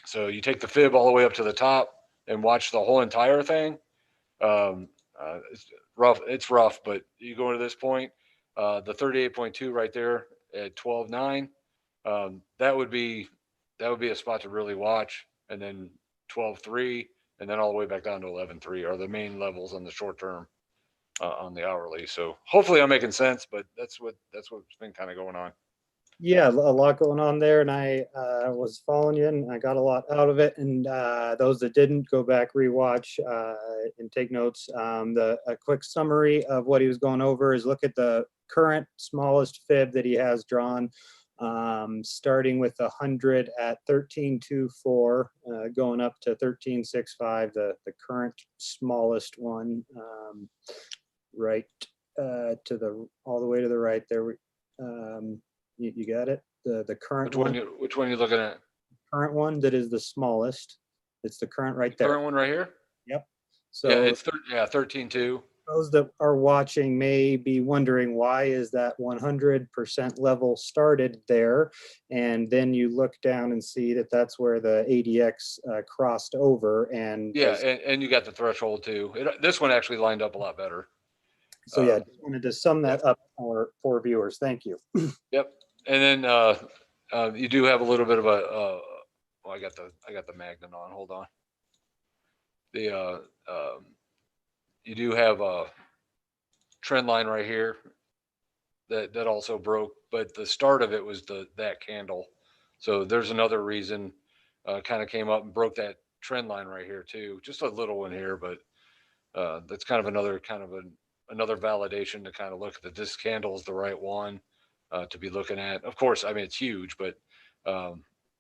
So you take the fib all the way up to the top and watch the whole entire thing. It's rough. It's rough, but you go to this point, the 38.2 right there at 12.9. That would be a spot to really watch, and then 12.3, and then all the way back down to 11.3 are the main levels on the short term on the hourly. So hopefully I'm making sense, but that's what's been kind of going on. Yeah, a lot going on there, and I was following you, and I got a lot out of it. And those that didn't, go back, rewatch, and take notes. A quick summary of what he was going over is look at the current smallest fib that he has drawn, starting with 100 at 13.24, going up to 13.65, the current smallest one, right to the all the way to the right there. You got it. The current Which one are you looking at? Current one that is the smallest. It's the current right there. Current one right here. Yep. So yeah, it's 13.2. Those that are watching may be wondering, why is that 100% level started there? And then you look down and see that that's where the ADX crossed over. And yeah, and you got the threshold too. This one actually lined up a lot better. So yeah, just wanted to sum that up for viewers. Thank you. Yep. And then You do have a little bit of a. Well, I got the magnet on. Hold on. The you do have a trend line right here that also broke, but the start of it was that candle. So there's another reason. Kind of came up and broke that trend line right here too. Just a little one here, but that's kind of another validation to kind of look at that this candle is the right one to be looking at. Of course, I mean it's huge, but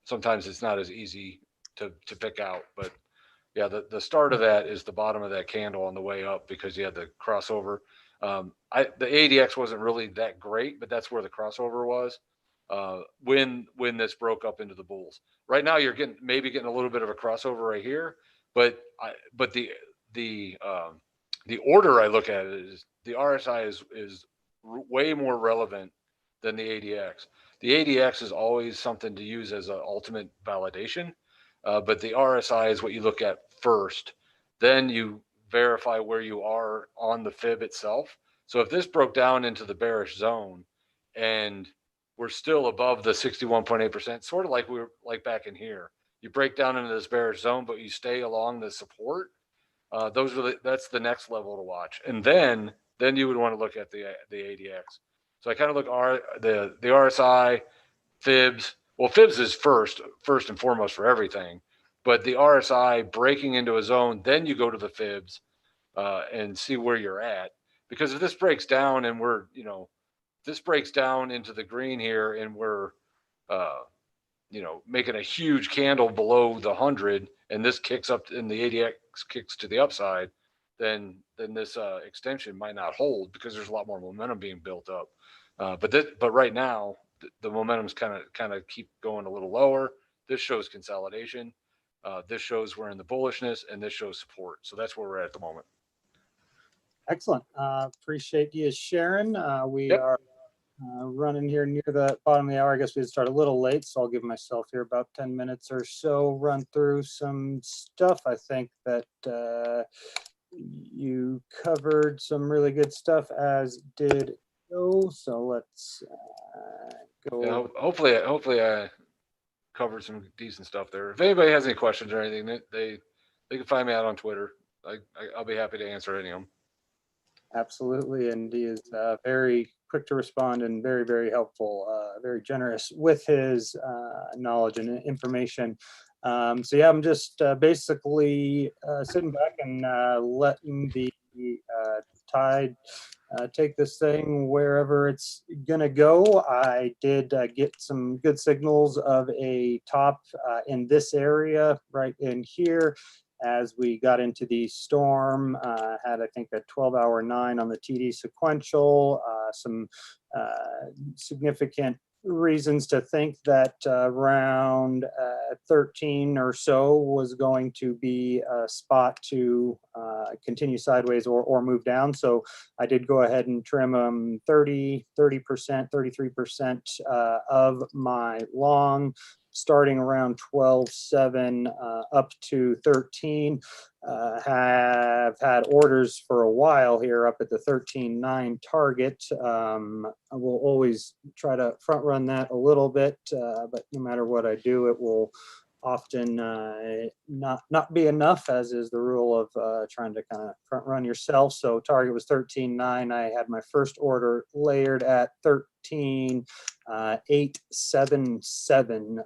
sometimes it's not as easy to pick out. But yeah, the start of that is the bottom of that candle on the way up because you had the crossover. The ADX wasn't really that great, but that's where the crossover was when this broke up into the bulls. Right now, you're maybe getting a little bit of a crossover right here, but the order I look at it is the RSI is way more relevant than the ADX. The ADX is always something to use as an ultimate validation, but the RSI is what you look at first. Then you verify where you are on the fib itself. So if this broke down into the bearish zone and we're still above the 61.8%, sort of like we were like back in here, you break down into this bearish zone, but you stay along the support. That's the next level to watch, and then you would want to look at the ADX. So I kind of look the RSI, fibs. Well, fibs is first and foremost for everything, but the RSI breaking into a zone, then you go to the fibs and see where you're at. Because if this breaks down and this breaks down into the green here and we're making a huge candle below the 100 and this kicks up and the ADX kicks to the upside, then this extension might not hold because there's a lot more momentum being built up. But right now the momentum's kind of keep going a little lower. This shows consolidation. This shows we're in the bullishness, and this shows support. So that's where we're at the moment. Excellent. Appreciate you sharing. We Yep. are running here near the bottom of the hour. I guess we start a little late, so I'll give myself here about 10 minutes or so, run through some stuff. I think that you covered some really good stuff, as did Joe. So let's go. Yeah, hopefully I covered some decent stuff there. If anybody has any questions or anything, they can find me out on Twitter. I'll be happy to answer any of them. Absolutely, and he is very quick to respond and very, very helpful, very generous with his knowledge and information. So yeah, I'm just basically sitting back and letting the tide take this thing wherever it's gonna go. I did get some good signals of a top in this area right in here. As we got into the storm, had I think a 12-hour 9 on the TD sequential, some significant reasons to think that around 13 or so was going to be a spot to continue sideways or move down. So I did go ahead and trim 30%, 33% of my long, starting around 12.7 up to 13. Have had orders for a while here up at the 13.9 target. I will always try to front run that a little bit, but no matter what I do, it will often not be enough, as is the rule of trying to kind of front run yourself. So target was 13.9. I had my first order layered at 13.877,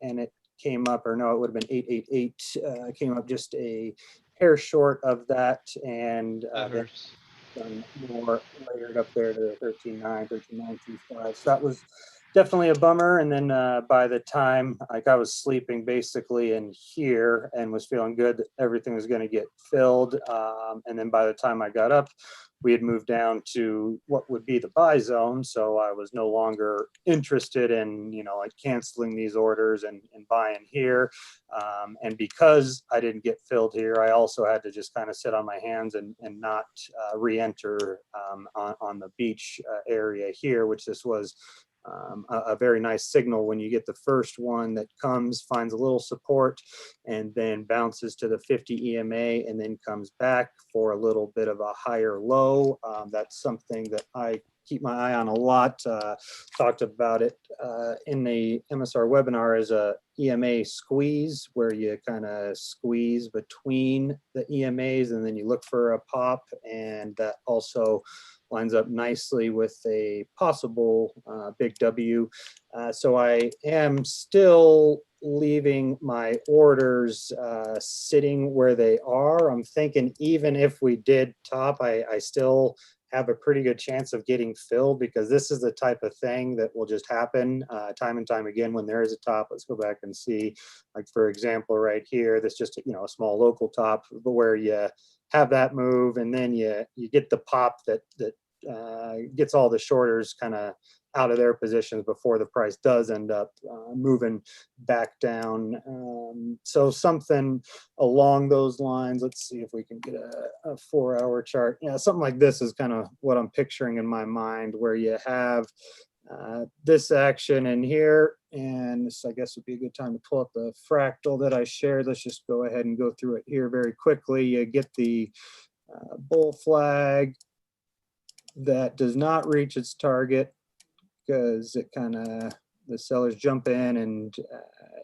and it came up, or no, it would have been 888. Came up just a hair short of that, and then done more layered up there to 13.9, 13.925. So that was definitely a bummer. And then by the time I was sleeping basically in here and was feeling good that everything was going to get filled. And then by the time I got up, we had moved down to what would be the buy zone. So I was no longer interested in, like canceling these orders and buying here. And because I didn't get filled here, I also had to just kind of sit on my hands and not re-enter on the beach area here, which this was a very nice signal when you get the first one that comes, finds a little support, and then bounces to the 50 EMA and then comes back for a little bit of a higher low. That's something that I keep my eye on a lot. Talked about it in the EMASAR webinar as a EMA squeeze, where you kind of squeeze between the EMAs and then you look for a pop, and that also lines up nicely with a possible big W. So I am still leaving my orders sitting where they are. I'm thinking even if we did top, I still have a pretty good chance of getting filled, because this is the type of thing that will just happen time and time again when there is a top. Let's go back and see, like for example, right here, that's just, you know, a small local top, but where you have that move and then you get the pop that gets all the shorters kind of out of their positions before the price does end up moving back down. So something along those lines. Let's see if we can get a 4-hour chart. Yeah, something like this is kind of what I'm picturing in my mind, where you have this action in here, and this I guess would be a good time to pull up the fractal that I shared. Let's just go ahead and go through it here very quickly. You get the bull flag that does not reach its target, because it kind of, the sellers jump in and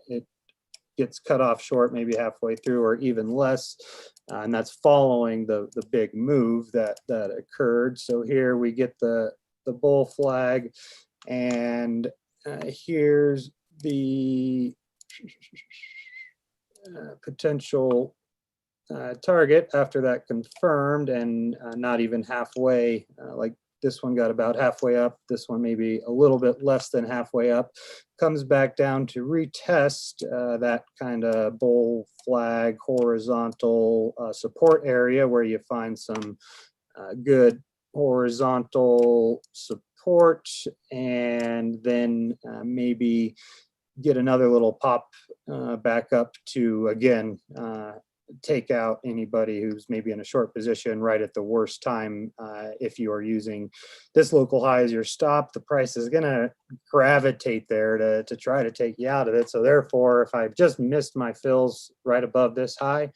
it gets cut off short, maybe halfway through or even less. And that's following the big move that occurred. So here we get the bull flag, and here's the potential target after that confirmed, and not even halfway. Like this one got about halfway up, this one maybe a little bit less than halfway up, comes back down to retest that kind of bull flag horizontal support area, where you find some good horizontal support, and then maybe get another little pop back up to, again, take out anybody who's maybe in a short position right at the worst time. If you are using this local high as your stop, the price is going to gravitate there to try to take you out of it. So therefore, if I've just missed my fills right above this high,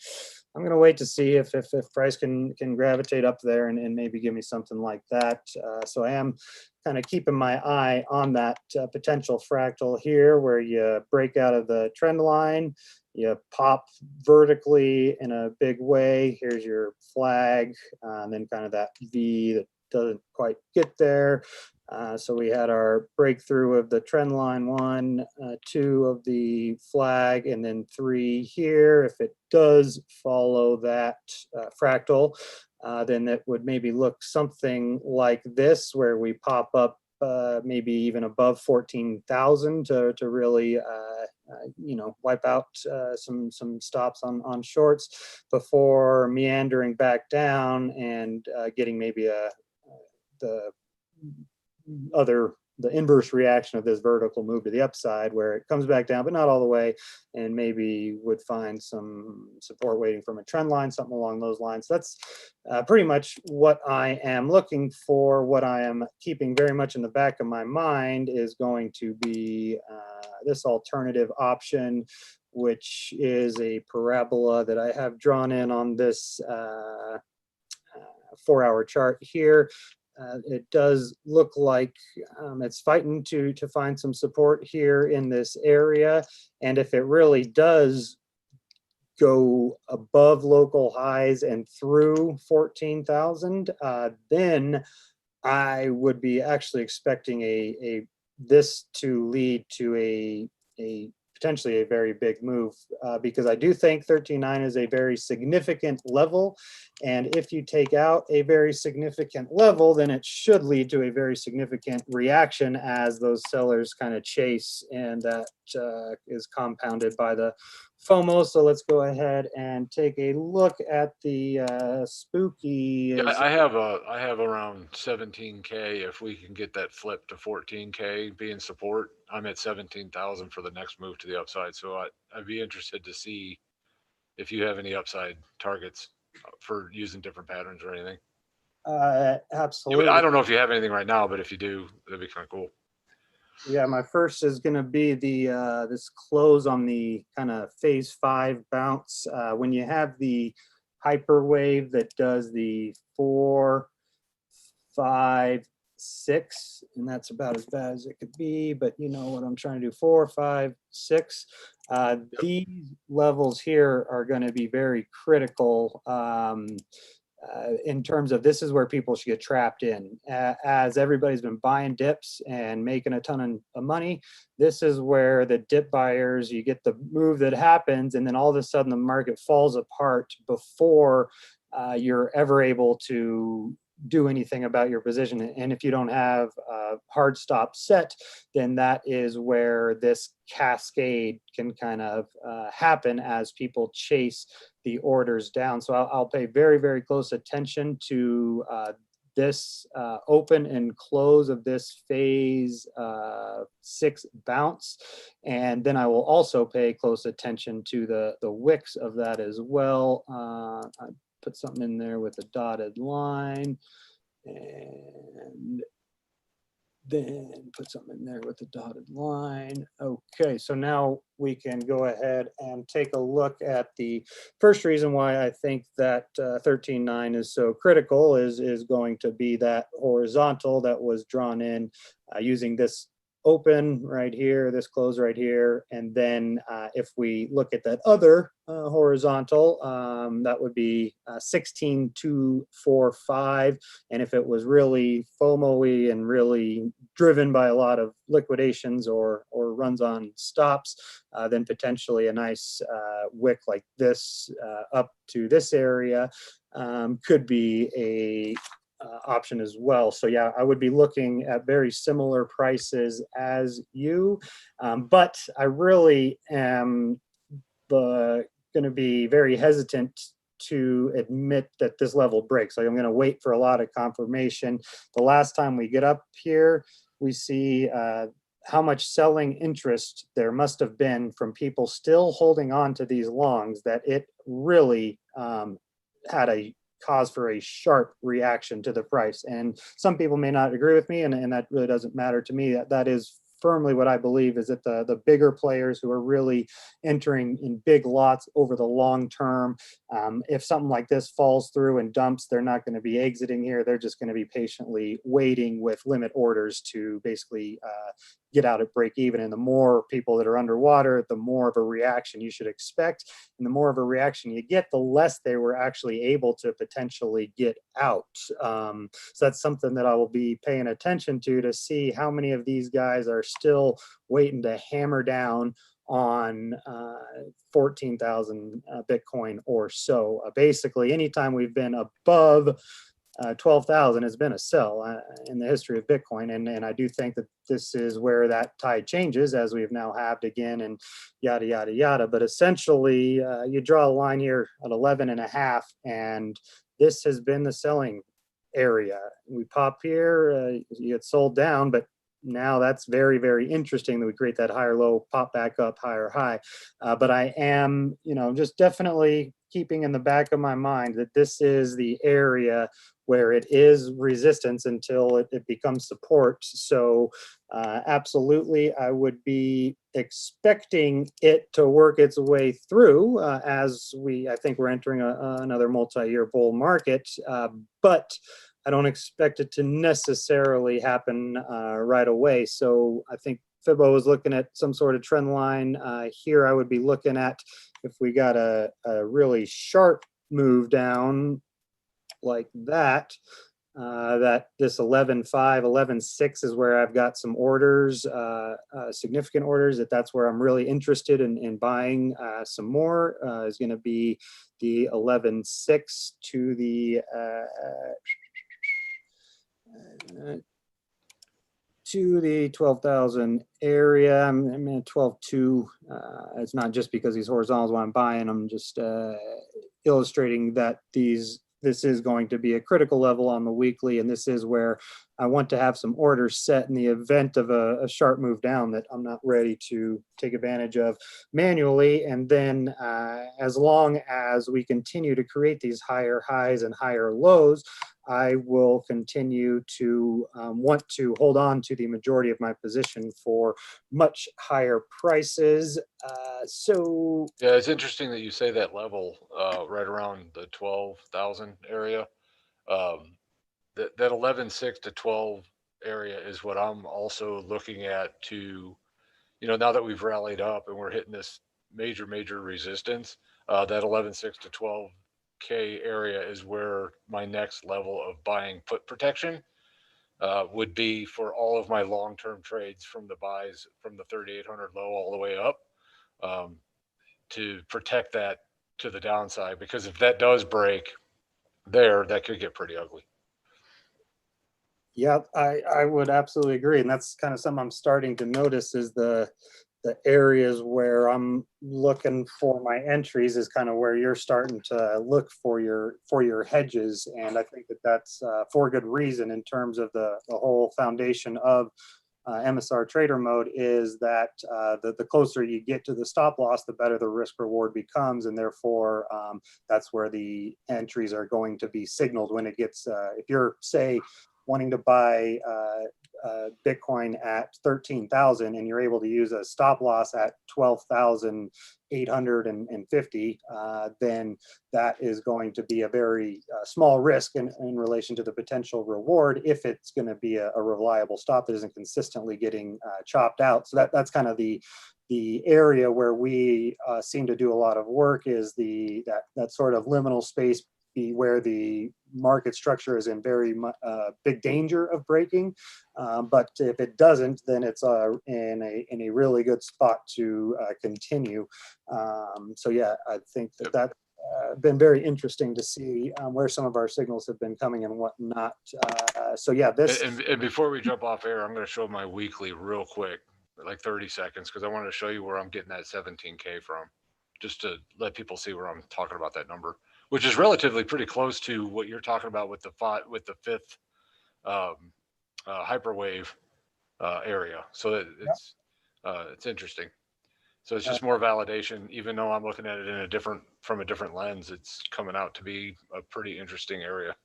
I'm going to wait to see if price can gravitate up there and maybe give me something like that. So I am kind of keeping my eye on that potential fractal here, where you break out of the trend line, you pop vertically in a big way. Here's your flag, and then kind of that V that doesn't quite get there. So we had our breakthrough of the trend line 1, 2 of the flag, and then 3 here. If it does follow that fractal, then it would maybe look something like this, where we pop up maybe even above 14,000 to really you know, wipe out some stops on shorts before meandering back down and getting maybe the inverse reaction of this vertical move to the upside, where it comes back down, but not all the way, and maybe would find some support waiting from a trend line, something along those lines. That's pretty much what I am looking for. What I am keeping very much in the back of my mind is going to be this alternative option, which is a parabola that I have drawn in on this 4-hour chart here. It does look like it's fighting to find some support here in this area. And if it really does go above local highs and through 14,000, then I would be actually expecting this to lead to a potentially a very big move, because I do think 13.9 is a very significant level. And if you take out a very significant level, then it should lead to a very significant reaction as those sellers kind of chase, and that is compounded by the FOMO. So let's go ahead and take a look at the spooky. Yeah, I have around 17K. If we can get that flip to 14K being support, I'm at 17,000 for the next move to the upside. So I'd be interested to see if you have any upside targets for using different patterns or anything. Absolutely. I don't know if you have anything right now, but if you do, that'd be kind of cool. Yeah, my first is going to be the this close on the kind of phase 5 bounce. When you have the hyperwave that does the 4, 5, 6, and that's about as bad as it could be, but you know what I'm trying to do, 4, 5, 6. These levels here are going to be very critical in terms of this is where people should get trapped in. As everybody's been buying dips and making a ton of money, this is where the dip buyers, you get the move that happens, and then all of a sudden the market falls apart before you're ever able to do anything about your position. And if you don't have a hard stop set, then that is where this cascade can kind of happen as people chase the orders down. So I'll pay very, very close attention to this open and close of this phase 6 bounce. And then I will also pay close attention to the wicks of that as well. I put something in there with a dotted line, and then put something in there with a dotted line. Okay, so now we can go ahead and take a look at the first reason why I think that 13.9 is so critical is going to be that horizontal that was drawn in using this open right here, this close right here, and then if we look at that other horizontal, that would be 16.245, and if it was really FOMO-y and really driven by a lot of liquidations or runs on stops, then potentially a nice wick like this up to this area could be a option as well. So yeah, I would be looking at very similar prices as you, but I really am going to be very hesitant to admit that this level breaks. Like I'm going to wait for a lot of confirmation. The last time we get up here, we see how much selling interest there must have been from people still holding on to these longs, that it really had a cause for a sharp reaction to the price. And some people may not agree with me, and that really doesn't matter to me. That is firmly what I believe, is that the bigger players who are really entering in big lots over the long term, if something like this falls through and dumps, they're not going to be exiting here. They're just going to be patiently waiting with limit orders to basically get out at break even. And the more people that are underwater, the more of a reaction you should expect. And the more of a reaction you get, the less they were actually able to potentially get out. So that's something that I will be paying attention to see how many of these guys are still waiting to hammer down on 14,000 Bitcoin or so. Basically, anytime we've been above 12,000 has been a sell in the history of Bitcoin. And I do think that this is where that tide changes, as we've now halved again and yada, yada, yada. But essentially, you draw a line here at 11.5, and this has been the selling area. We pop here, you get sold down, but now that's very, very interesting that we create that higher low, pop back up, higher high. But I am, just definitely keeping in the back of my mind that this is the area where it is resistance until it becomes support. So absolutely, I would be expecting it to work its way through as I think we're entering another multi-year bull market, but I don't expect it to necessarily happen right away. So I think Fibbo is looking at some sort of trend line. Here I would be looking at, if we got a really sharp move down like that, that this 11.5, 11.6 is where I've got some orders, significant orders, that's where I'm really interested in buying some more, is going to be the 11.6 to the 12,000 area. I'm at 12.2. It's not just because these horizontals while I'm buying, I'm just illustrating that this is going to be a critical level on the weekly, and this is where I want to have some orders set in the event of a sharp move down that I'm not ready to take advantage of manually. And then as long as we continue to create these higher highs and higher lows, I will continue to want to hold on to the majority of my position for much higher prices. So yeah, it's interesting that you say that level right around the 12,000 area. That 11.6 to 12 area is what I'm also looking at to, now that we've rallied up and we're hitting this major resistance, that 11.6 to 12K area is where my next level of buying put protection would be for all of my long-term trades from the buys from the 3,800 low all the way up, to protect that to the downside. Because if that does break there, that could get pretty ugly. Yeah, I would absolutely agree. And that's kind of something I'm starting to notice is the areas where I'm looking for my entries is kind of where you're starting to look for your hedges. And I think that that's for good reason in terms of the whole foundation of EMASAR trader mode is that the closer you get to the stop loss, the better the risk reward becomes. And therefore, that's where the entries are going to be signaled when it gets, if you're, say, wanting to buy Bitcoin at 13,000 and you're able to use a stop loss at 12,850, then that is going to be a very small risk in relation to the potential reward if it's going to be a reliable stop that isn't consistently getting chopped out. So that's kind of the area where we seem to do a lot of work is that sort of liminal space where the market structure is in very big danger of breaking. But if it doesn't, then it's in a really good spot to continue. So yeah, I think that's been very interesting to see where some of our signals have been coming and whatnot. So yeah, this. And before we jump off air, I'm going to show my weekly real quick, like 30 seconds, because I wanted to show you where I'm getting that 17K from, just to let people see where I'm talking about that number, which is relatively pretty close to what you're talking about with the fifth hyperwave area. So it's interesting. So it's just more validation, even though I'm looking at it from a different lens. It's coming out to be a pretty interesting area.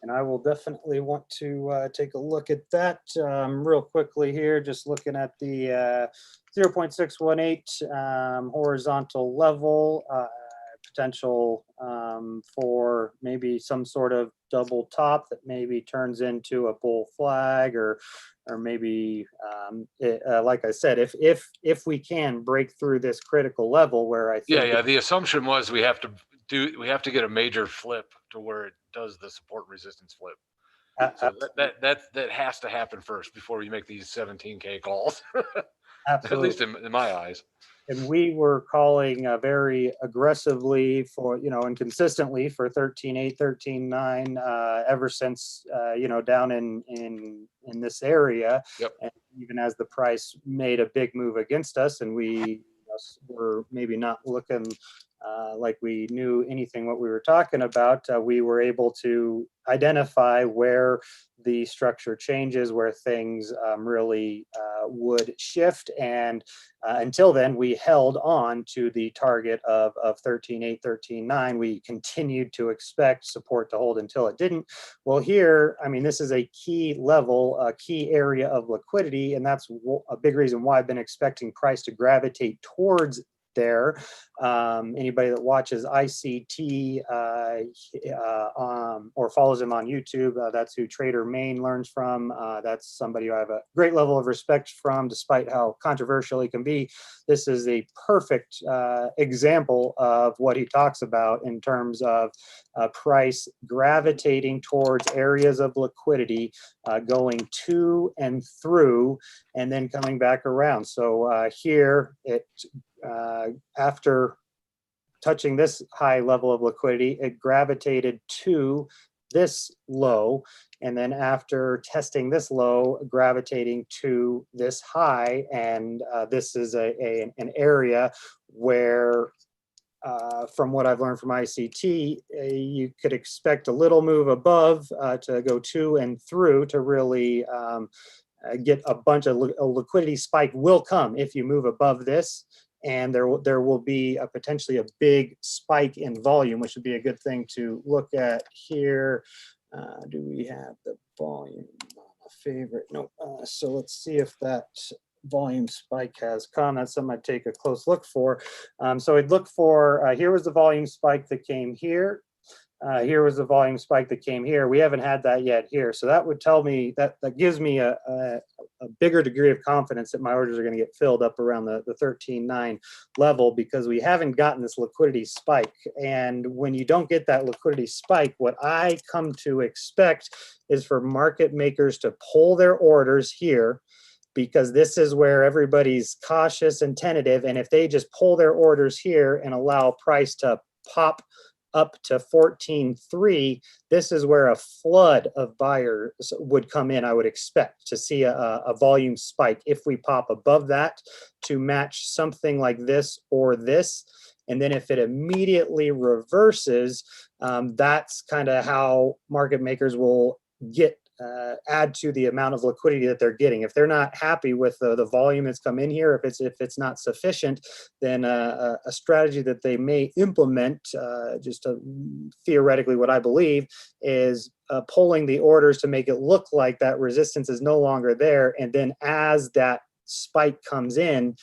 And I will definitely want to take a look at that real quickly here, just looking at the 0.618 horizontal level, potential for maybe some sort of double top that maybe turns into a bull flag, or maybe like I said, if we can break through this critical level where I think the assumption was we have to get a major flip to where it does the support resistance flip. So that has to happen first before you make these 17K calls. At least in my eyes. And we were calling very aggressively for, and consistently for 13.8, 13.9 ever since, down in this area. Yep. And even as the price made a big move against us, and we were maybe not looking like we knew anything what we were talking about, we were able to identify where the structure changes, where things really would shift. And until then, we held on to the target of 13.8, 13.9. We continued to expect support to hold until it didn't. Well, here, I mean, this is a key level, a key area of liquidity, and that's a big reason why I've been expecting price to gravitate towards there. Anybody that watches ICT or follows him on YouTube, that's who Trader Main learns from. That's somebody who I have a great level of respect from, despite how controversial he can be. This is a perfect example of what he talks about in terms of price gravitating towards areas of liquidity, going to and through, and then coming back around. So here it after touching this high level of liquidity, it gravitated to this low, and then after testing this low, gravitating to this high. And this is an area where from what I've learned from ICT, you could expect a little move above to go to and through to really get a bunch of a liquidity spike will come if you move above this. And there will be potentially a big spike in volume, which would be a good thing to look at here. Do we have the volume? A favorite? No. So let's see if that volume spike has come. That's something I'd take a close look for. So I'd look for, here was the volume spike that came here. Here was the volume spike that came here. We haven't had that yet here. So that would tell me that gives me a bigger degree of confidence that my orders are going to get filled up around the 13.9 level, because we haven't gotten this liquidity spike. And when you don't get that liquidity spike, what I come to expect is for market makers to pull their orders here, because this is where everybody's cautious and tentative. And if they just pull their orders here and allow price to pop up to 14.3, this is where a flood of buyers would come in. I would expect to see a volume spike if we pop above that to match something like this or this. And then if it immediately reverses, that's kind of how market makers will get add to the amount of liquidity that they're getting. If they're not happy with the volume that's come in here, if it's not sufficient, then a strategy that they may implement, theoretically what I believe, is pulling the orders to make it look like that resistance is no longer there. And then as that spike comes in,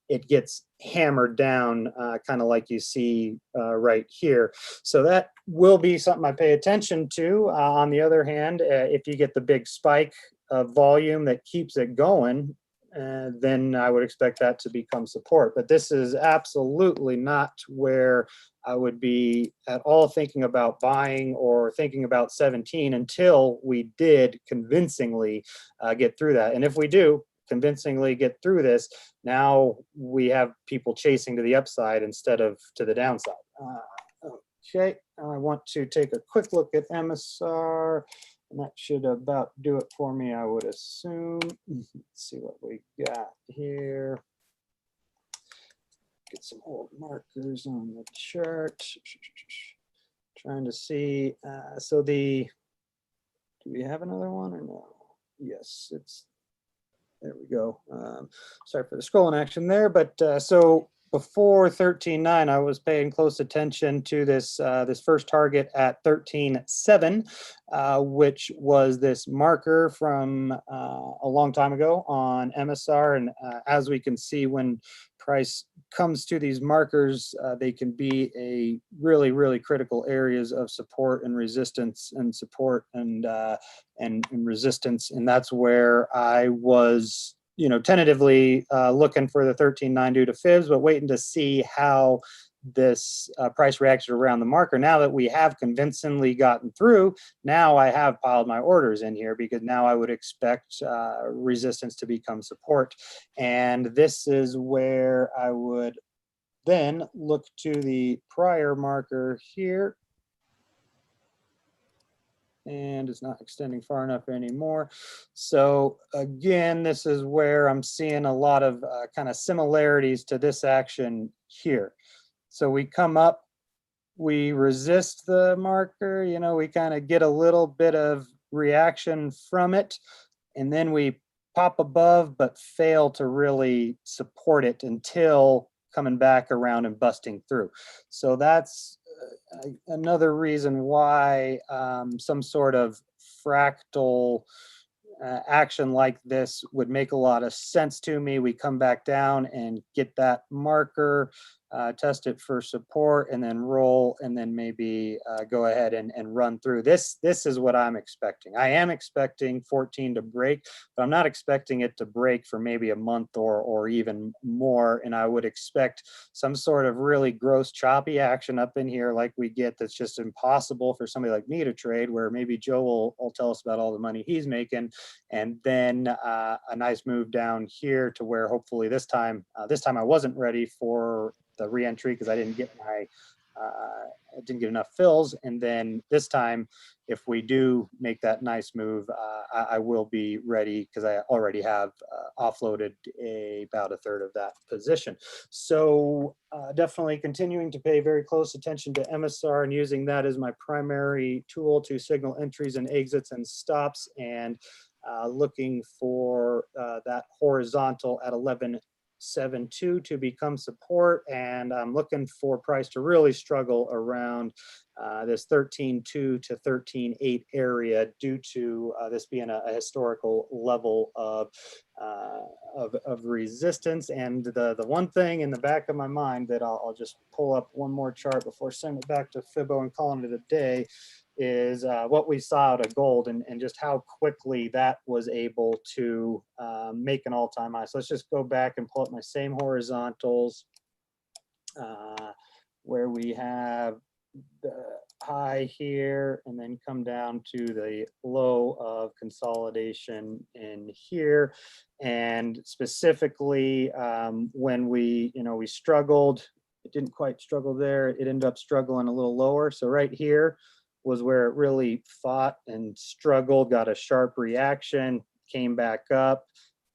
it gets hammered down, kind of like you see right here. So that will be something I pay attention to. On the other hand, if you get the big spike of volume that keeps it going, then I would expect that to become support. But this is absolutely not where I would be at all thinking about buying or thinking about 17 until we did convincingly get through that. And if we do convincingly get through this, now we have people chasing to the upside instead of to the downside. Okay, I want to take a quick look at EMASAR, and that should about do it for me, I would assume. Let's see what we got here. Get some old markers on the chart. Trying to see, so do we have another one or no? Yes, there we go. Sorry for the scrolling action there, but so before 13.9, I was paying close attention to this this first target at 13.7, which was this marker from a long time ago on EMASAR. And as we can see, when price comes to these markers, they can be a really critical areas of support and resistance, and support and resistance. And that's where I was, tentatively looking for the 13.9 due to fibs, but waiting to see how this price reaction around the marker. Now that we have convincingly gotten through, now I have piled my orders in here, because now I would expect resistance to become support. And this is where I would then look to the prior marker here. And it's not extending far enough anymore. So again, this is where I'm seeing a lot of kind of similarities to this action here. So we come up, we resist the marker, we kind of get a little bit of reaction from it, and then we pop above but fail to really support it until coming back around and busting through. So that's another reason why some sort of fractal action like this would make a lot of sense to me. We come back down and get that marker, test it for support, and then roll, and then maybe go ahead and run through. This is what I'm expecting. I am expecting 14 to break, but I'm not expecting it to break for maybe a month or even more. And I would expect some sort of really gross choppy action up in here like we get, that's just impossible for somebody like me to trade, where maybe Joe will tell us about all the money he's making, and then a nice move down here to where hopefully this time I wasn't ready for the re-entry because I didn't get enough fills. And then this time, if we do make that nice move, I will be ready, because I already have offloaded about a third of that position. So definitely continuing to pay very close attention to EMASAR and using that as my primary tool to signal entries and exits and stops, and looking for that horizontal at 11 13.72 to become support, and I'm looking for price to really struggle around this 13.2 to 13.8 area due to this being a historical level of resistance. And the one thing in the back of my mind that I'll just pull up one more chart before sending it back to Fibbo and calling it a day is what we saw out of gold, and just how quickly that was able to make an all-time high. So let's just go back and pull up my same horizontals where we have the high here and then come down to the low of consolidation in here. And specifically when we struggled, it didn't quite struggle there, it ended up struggling a little lower. So right here was where it really fought and struggled, got a sharp reaction, came back up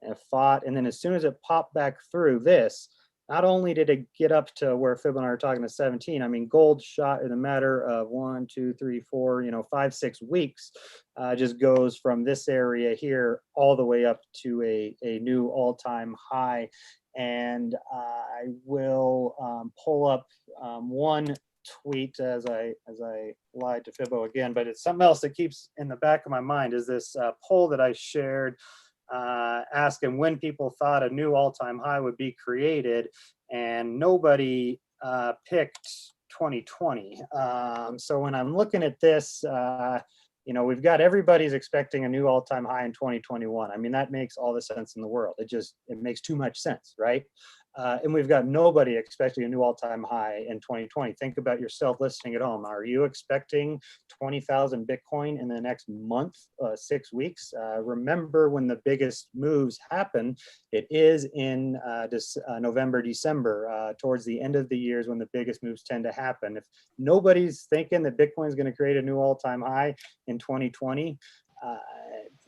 and fought. And then as soon as it popped back through this, not only did it get up to where Fib and I are talking to 17, I mean, gold shot in a matter of 1, 2, 3, 4, 5, 6 weeks, just goes from this area here all the way up to a new all-time high. And I will pull up one tweet as I lied to Fibbo again, but it's something else that keeps in the back of my mind is this poll that I shared asking when people thought a new all-time high would be created, and nobody picked 2020. So when I'm looking at this, we've got everybody's expecting a new all-time high in 2021. I mean, that makes all the sense in the world. It makes too much sense, right? And we've got nobody expecting a new all-time high in 2020. Think about yourself listening at home. Are you expecting 20,000 Bitcoin in the next month, 6 weeks? Remember when the biggest moves happen, it is in November, December, towards the end of the years when the biggest moves tend to happen. If nobody's thinking that Bitcoin is going to create a new all-time high in 2020,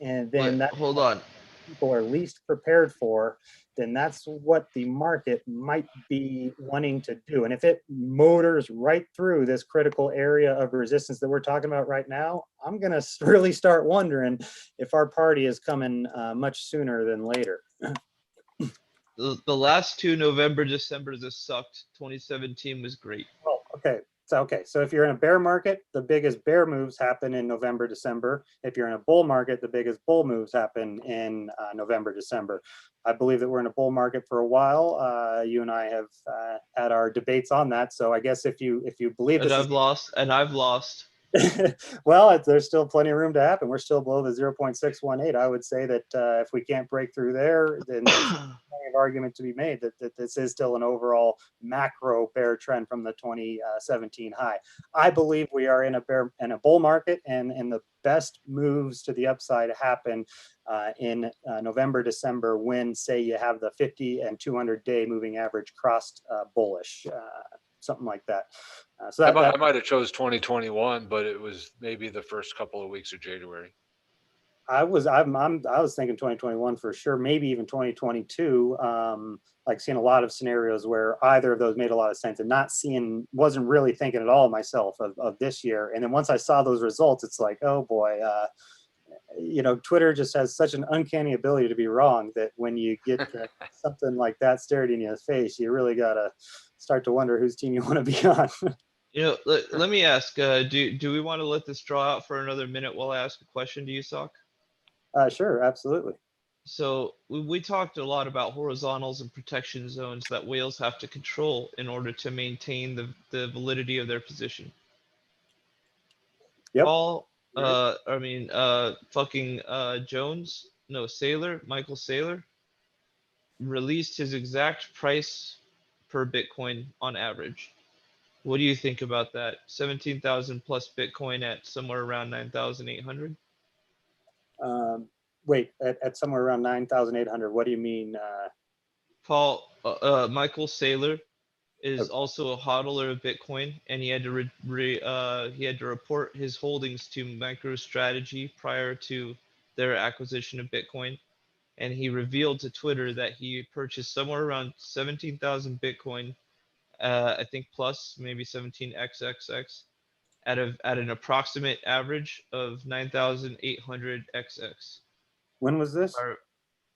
and then that hold on, people are least prepared for, then that's what the market might be wanting to do. And if it motors right through this critical area of resistance that we're talking about right now, I'm going to really start wondering if our party is coming much sooner than later. the last two November, Decembers have sucked. 2017 was great. Well, okay. So if you're in a bear market, the biggest bear moves happen in November, December. If you're in a bull market, the biggest bull moves happen in November, December. I believe that we're in a bull market for a while. You and I have had our debates on that. So I guess if you believe this, I've lost. Well, there's still plenty of room to happen. We're still below the 0.618. I would say that if we can't break through there, then there's plenty of argument to be made that this is still an overall macro bear trend from the 2017 high. I believe we are in a bull market, and the best moves to the upside happen in November, December, when, say, you have the 50 and 200 day moving average crossed bullish. Something like that. So I might have chose 2021, but it was maybe the first couple of weeks of January. I was thinking 2021 for sure, maybe even 2022. Like seeing a lot of scenarios where either of those made a lot of sense, and wasn't really thinking at all myself of this year. And then once I saw those results, it's like, oh boy, Twitter just has such an uncanny ability to be wrong that when you get something like that stared in your face, you really gotta start to wonder whose team you want to be on. Let me ask, do we want to let this draw out for another minute while I ask a question to you, Sock? Sure, absolutely. So we talked a lot about horizontals and protection zones that whales have to control in order to maintain the validity of their position. Yep. Michael Saylor released his exact price per Bitcoin on average. What do you think about that? 17,000 plus Bitcoin at somewhere around 9,800? Wait, at somewhere around 9,800. What do you mean? Michael Saylor is also a hodler of Bitcoin, and he had to report his holdings to MicroStrategy prior to their acquisition of Bitcoin. And he revealed to Twitter that he purchased somewhere around 17,000 Bitcoin, I think plus maybe 17xxx, at an approximate average of 9,800 xx. When was this?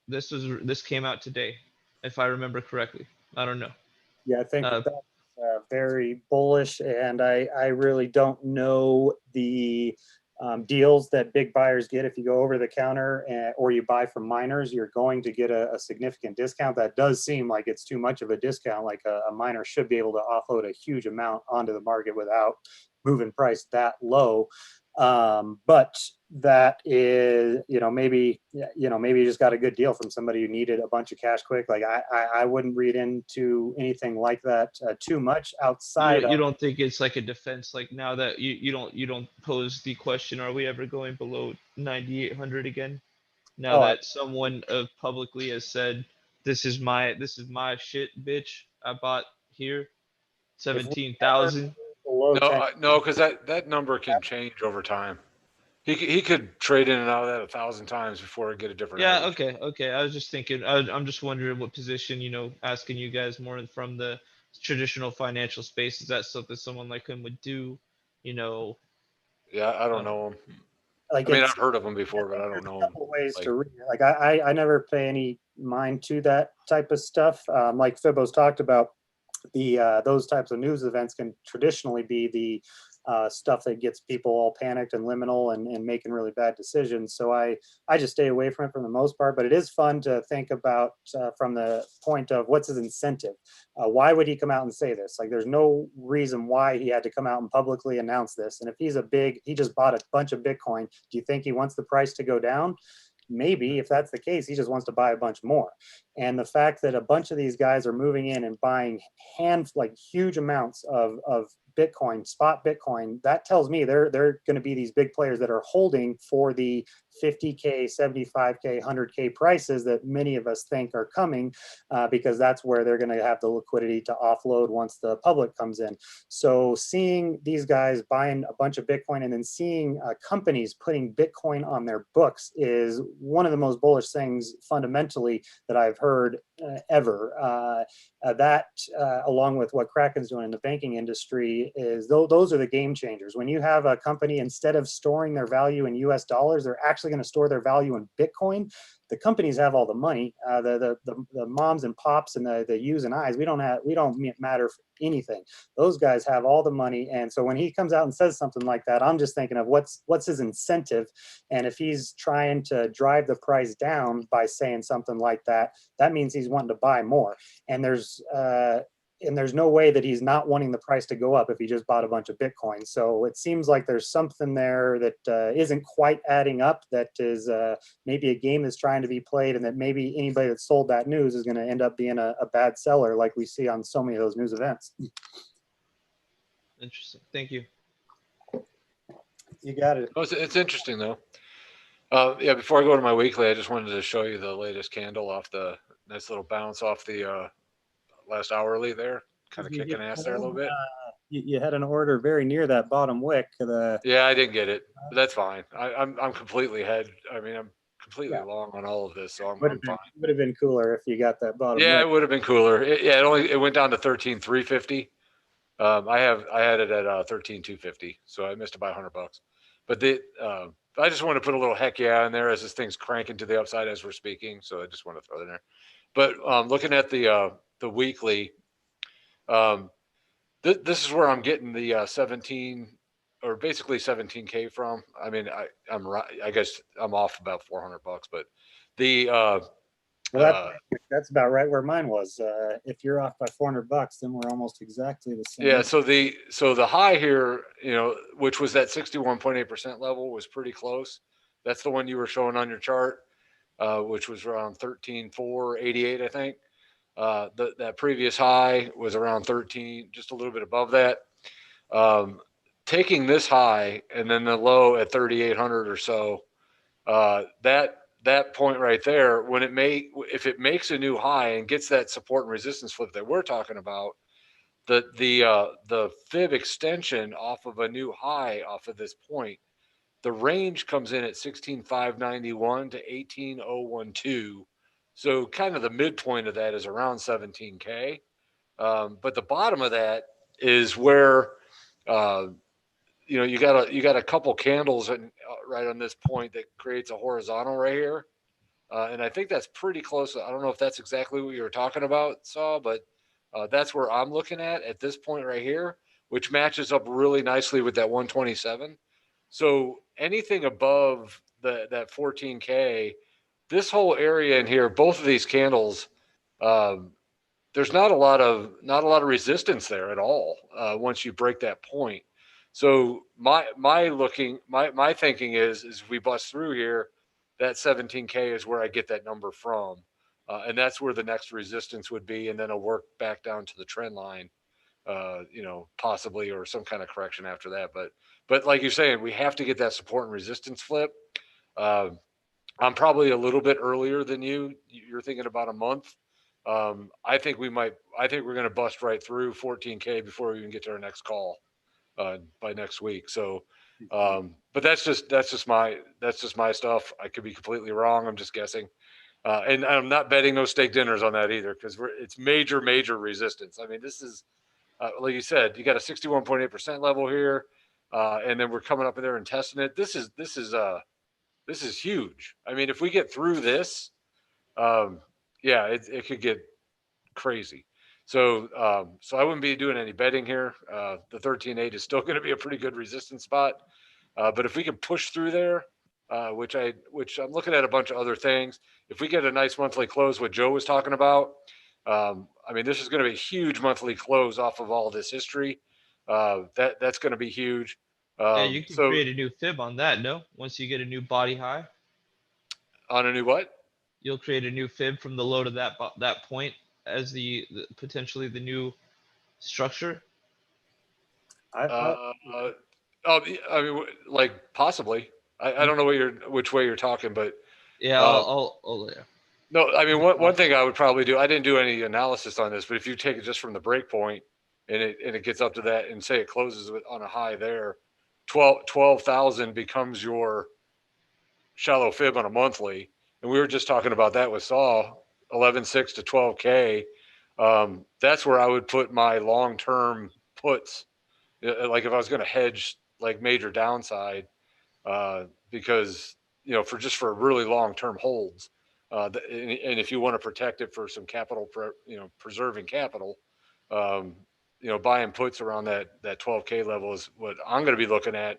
This came out today. if I remember correctly. I don't know. Yeah, I think that's very bullish, and I really don't know the deals that big buyers get. If you go over the counter or you buy from miners, you're going to get a significant discount. That does seem like it's too much of a discount. Like a miner should be able to offload a huge amount onto the market without moving price that low. But that is, maybe you just got a good deal from somebody who needed a bunch of cash quick. Like I wouldn't read into anything like that too much outside You of. don't think it's like a defense, like now that you don't pose the question, are we ever going below 9,800 again? Now Oh, that someone publicly has said, this is my shit, bitch. I bought here if we ever 17,000. below No, 10, no, because that number can change over time. He could trade in and out of that 1,000 times before it get a different Yeah, average. okay. I was just thinking, I'm just wondering what position, asking you guys more from the traditional financial space. Is that something someone like him would do? You know, Yeah, I don't uh, know him. like I mean, I've it's heard of him I before, but think I there's don't know a him. couple ways Like, to read it. Like I never pay any mind to that type of stuff. Like Fibbo's talked about, the those types of news events can traditionally be the stuff that gets people all panicked and liminal and making really bad decisions. So I just stay away from it for the most part. But it is fun to think about from the point of what's his incentive. Why would he come out and say this? Like, there's no reason why he had to come out and publicly announce this. And if he just bought a bunch of Bitcoin, do you think he wants the price to go down? Maybe. If that's the case, he just wants to buy a bunch more. And the fact that a bunch of these guys are moving in and buying like huge amounts of Bitcoin, spot Bitcoin, that tells me they're going to be these big players that are holding for the 50K, 75K, 100K prices that many of us think are coming, because that's where they're going to have the liquidity to offload once the public comes in. So seeing these guys buying a bunch of Bitcoin and then seeing companies putting Bitcoin on their books is one of the most bullish things fundamentally that I've heard ever. That, along with what Kraken's doing in the banking industry, is those are the game changers. When you have a company, instead of storing their value in US dollars, they're actually going to store their value in Bitcoin. The companies have all the money. The moms and pops and the U's and I's, we don't matter for anything. Those guys have all the money. And so when he comes out and says something like that, I'm just thinking of what's his incentive. And if he's trying to drive the price down by saying something like that, that means he's wanting to buy more. And there's no way that he's not wanting the price to go up if he just bought a bunch of Bitcoin. So it seems like there's something there that isn't quite adding up, that is maybe a game that's trying to be played, and that maybe anybody that sold that news is going to end up being a bad seller, like we see on so many of those news events. interesting. Thank you. You got it. oh, it's interesting though. Yeah, before I go to my weekly, I just wanted to show you the latest candle off the nice little bounce off the last hourly there, kind of kicking ass there a little bit. You had an order very near that bottom wick. Yeah, I didn't get it, but that's fine. I'm completely I mean, I'm completely Yeah. long on all of this, so I'm fine. Would have been cooler if you got that bottom Yeah, wick. it would have been cooler. It went down to 13,350. I had it at 13,250, so I missed it by $100. But I just want to put a little heck yeah in there as this thing's cranking to the upside as we're speaking. So I just want to throw it in there. But looking at the weekly, this is where I'm getting the 17 or basically 17K from. I mean, I'm right. I guess I'm off about $400, but the Well, that's about right where mine was. If you're off by $400, then we're almost exactly the same. yeah. So the high here, which was that 61.8% level, was pretty close. That's the one you were showing on your chart, which was around 13,488, I think. That previous high was around 13, just a little bit above that. Taking this high and then the low at 3,800 or so, that point right there, if it makes a new high and gets that support and resistance flip that we're talking about, the fib extension off of a new high off of this point, the range comes in at 16,591 to 18,012. So kind of the midpoint of that is around 17K. But the bottom of that is where you got a couple candles right on this point that creates a horizontal right here. And I think that's pretty close. I don't know if that's exactly what you were talking about, Saw, but that's where I'm looking at this point right here, which matches up really nicely with that 127. So anything above that 14K, this whole area in here, both of these candles, there's not a lot of resistance there at all once you break that point. So my thinking is if we bust through here, that 17K is where I get that number from, and that's where the next resistance would be, and then I'll work back down to the trend line, possibly, or some kind of correction after that. But like you're saying, we have to get that support and resistance flip. I'm probably a little bit earlier than you. You're thinking about a month. I think we're going to bust right through 14K before we even get to our next call by next week. So, but that's just my stuff. I could be completely wrong. I'm just guessing. And I'm not betting no steak dinners on that either, because it's major resistance. I mean, this is, like you said, you got a 61.8% level here, and then we're coming up in there and testing it. This is huge. I mean, if we get through this, yeah, it could get crazy. So I wouldn't be doing any betting here. The 13.8 is still going to be a pretty good resistance spot. But if we can push through there, which I'm looking at a bunch of other things. If we get a nice monthly close, what Joe was talking about, I mean, this is going to be a huge monthly close off of all this history. That's going to be huge. Yeah, you can So create a new fib on that, no? Once you get a new body high, on a new what? you'll create a new fib from the low to that point as the potentially the new structure. Oh, I mean, like possibly. I don't know which way you're talking, but Yeah, yeah. no, I mean, one thing I would probably do, I didn't do any analysis on this, but if you take it just from the break point and it gets up to that and say it closes on a high there, 12,000 becomes your shallow fib on a monthly. And we were just talking about that with Saw, 11.6 to 12K. That's where I would put my long-term puts. Like if I was going to hedge like major downside, because, for really long-term holds. And if you want to protect it for some capital, preserving capital, buying puts around that 12K level is what I'm going to be looking at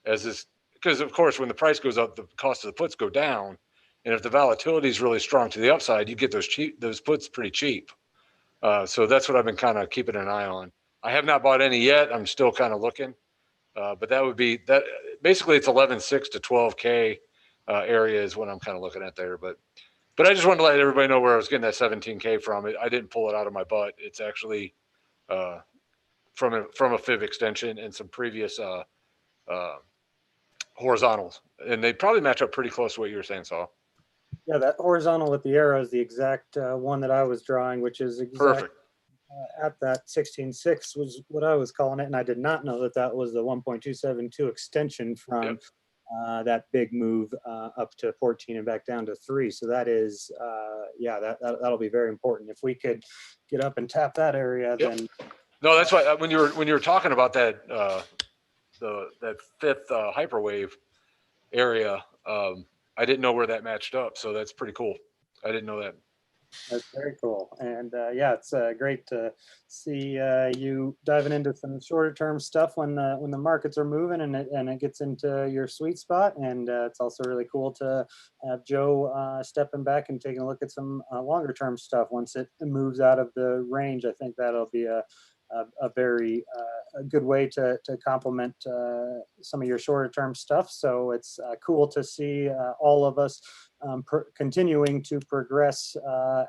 as this, because of course, when the price goes up, the cost of the puts go down. And if the volatility is really strong to the upside, you get those puts pretty cheap. So that's what I've been kind of keeping an eye on. I have not bought any yet. I'm still kind of looking, but that would be that. Basically, it's 11.6 to 12K area is what I'm kind of looking at there. But I just wanted to let everybody know where I was getting that 17K from. I didn't pull it out of my butt. It's actually from a fib extension and some previous horizontals, and they probably match up pretty close to what you were saying, Saul. Yeah, that horizontal with the arrow is the exact one that I was drawing, which is Perfect. At that 16.6 was what I was calling it, and I did not know that was the 1.272 extension from that big move up to 14 and back down to 3. So that is, that'll be very important. If we could get up and tap that area, then. No, that's why when you were talking about that that fifth hyperwave area, I didn't know where that matched up. So that's pretty cool. I didn't know that. That's very cool. And it's great to see you diving into some shorter term stuff when the markets are moving and it gets into your sweet spot. And it's also really cool to have Joe stepping back and taking a look at some longer term stuff once it moves out of the range. I think that'll be a very a good way to complement some of your shorter term stuff. So it's cool to see all of us continuing to progress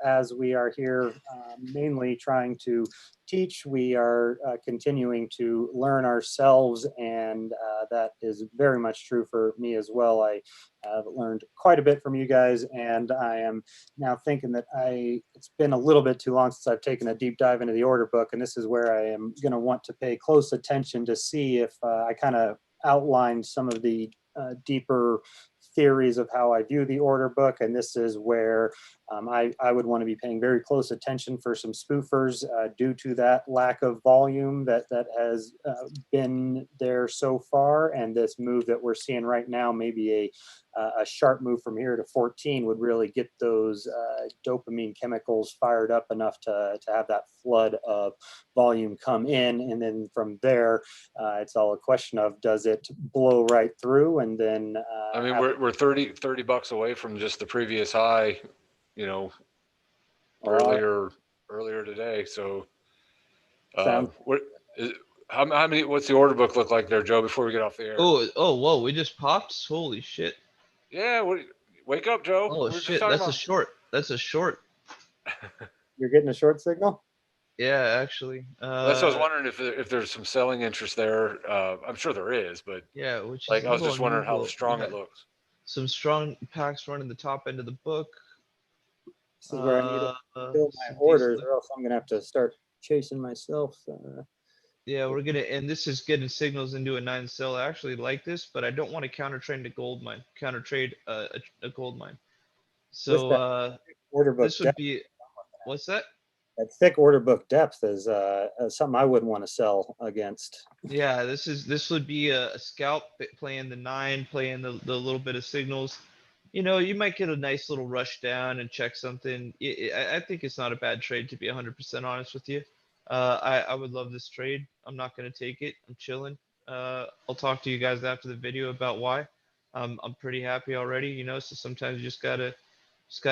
as we are here, mainly trying to teach. We are continuing to learn ourselves, and that is very much true for me as well. I have learned quite a bit from you guys, and I am now thinking that it's been a little bit too long since I've taken a deep dive into the order book, and this is where I am going to want to pay close attention to see if I kind of outlined some of the deeper theories of how I view the order book, and this is where I would want to be paying very close attention for some spoofers due to that lack of volume that has been there so far, and this move that we're seeing right now may be a sharp move from here to 14 would really get those dopamine chemicals fired up enough to have that flood of volume come in. And then from there, it's all a question of, does it blow right through? And then I mean, we're 30 bucks away from just the previous high, earlier today. So sounds what is, how many, what's the order book look like there, Joe, before we get off the air? Whoa, we just popped. Holy shit. Yeah, wake up, Joe. Oh We were just shit, talking that's about... a short. That's a short. you're getting a short signal? Yeah, actually. That's what I was wondering, if there's some selling interest there. I'm sure there is, but yeah, which like is I was just wondering how strong it yeah. looks. Some strong packs running the top end of the book. This is where I need to fill my orders, or else I'm gonna have to start chasing myself. Yeah, and this is getting signals into a 9 sell. I actually like this, but I don't want to counter trade a gold mine. Counter trade a gold mine. So order book this would be, what's that? That thick order book depth is something I wouldn't want to sell against. Yeah, this would be a scalp playing the 9, playing the little bit of signals. You might get a nice little rush down and check something. I think it's not a bad trade, to be 100% honest with you. I would love this trade. I'm not going to take it. I'm chilling. I'll talk to you guys after the video about why. I'm pretty happy already, so sometimes you just gotta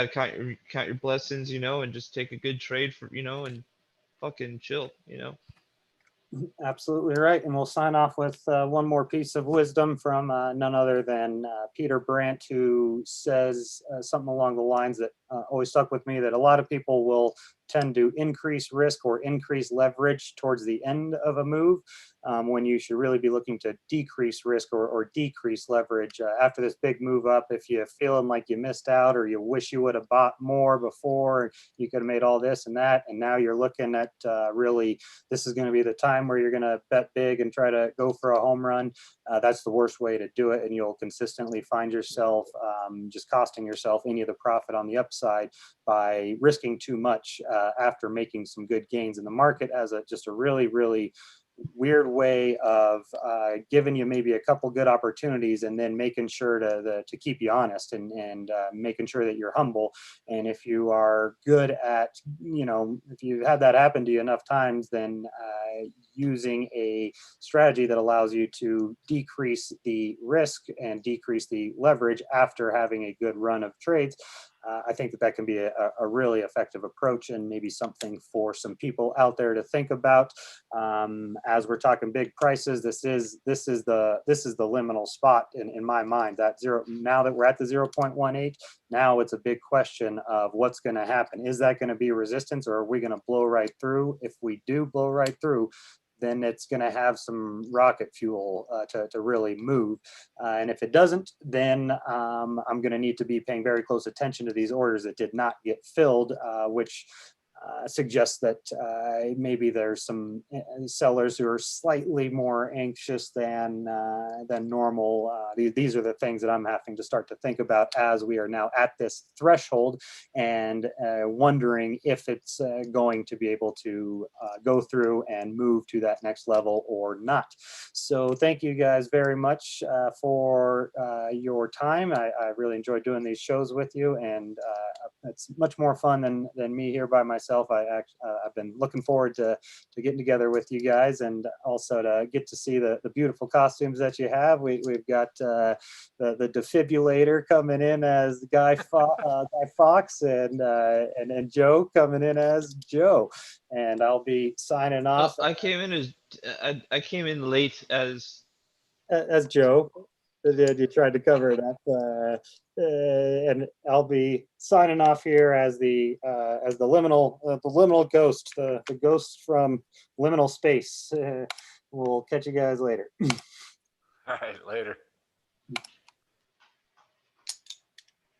count your blessings, and just take a good trade for, and fucking chill. Absolutely right. And we'll sign off with one more piece of wisdom from none other than Peter Brandt, who says something along the lines that always stuck with me, that a lot of people will tend to increase risk or increase leverage towards the end of a move, when you should really be looking to decrease risk or decrease leverage. After this big move up, if you're feeling like you missed out, or you wish you would have bought more before, you could have made all this and that, and now you're looking at really, this is going to be the time where you're going to bet big and try to go for a home run, that's the worst way to do it. And you'll consistently find yourself just costing yourself any of the profit on the upside by risking too much after making some good gains in the market, as just a really, really weird way of giving you maybe a couple good opportunities and then making sure to keep you honest and making sure that you're humble. And if you are good at, if you've had that happen to you enough times, then using a strategy that allows you to decrease the risk and decrease the leverage after having a good run of trades, I think that can be a really effective approach, and maybe something for some people out there to think about. As we're talking big prices, this is the liminal spot in my mind. That zero, now that we're at the 0.18, now it's a big question of what's going to happen. Is that going to be resistance, or are we going to blow right through? If we do blow right through, then it's going to have some rocket fuel to really move. And if it doesn't, then I'm going to need to be paying very close attention to these orders that did not get filled, which suggests that maybe there's some sellers who are slightly more anxious than normal. These are the things that I'm having to start to think about as we are now at this threshold, and wondering if it's going to be able to go through and move to that next level or not. So thank you guys very much for your time. I really enjoyed doing these shows with you, and it's much more fun than me here by myself. I've been looking forward to getting together with you guys, and also to get to see the beautiful costumes that you have. We've got the defibrillator coming in as Guy Fawkes, and Joe coming in as Joe. And I'll be signing off. I came in late as Joe. You tried to cover it up, and I'll be signing off here as the liminal ghost, the ghost from liminal space. We'll catch you guys later. All right, later.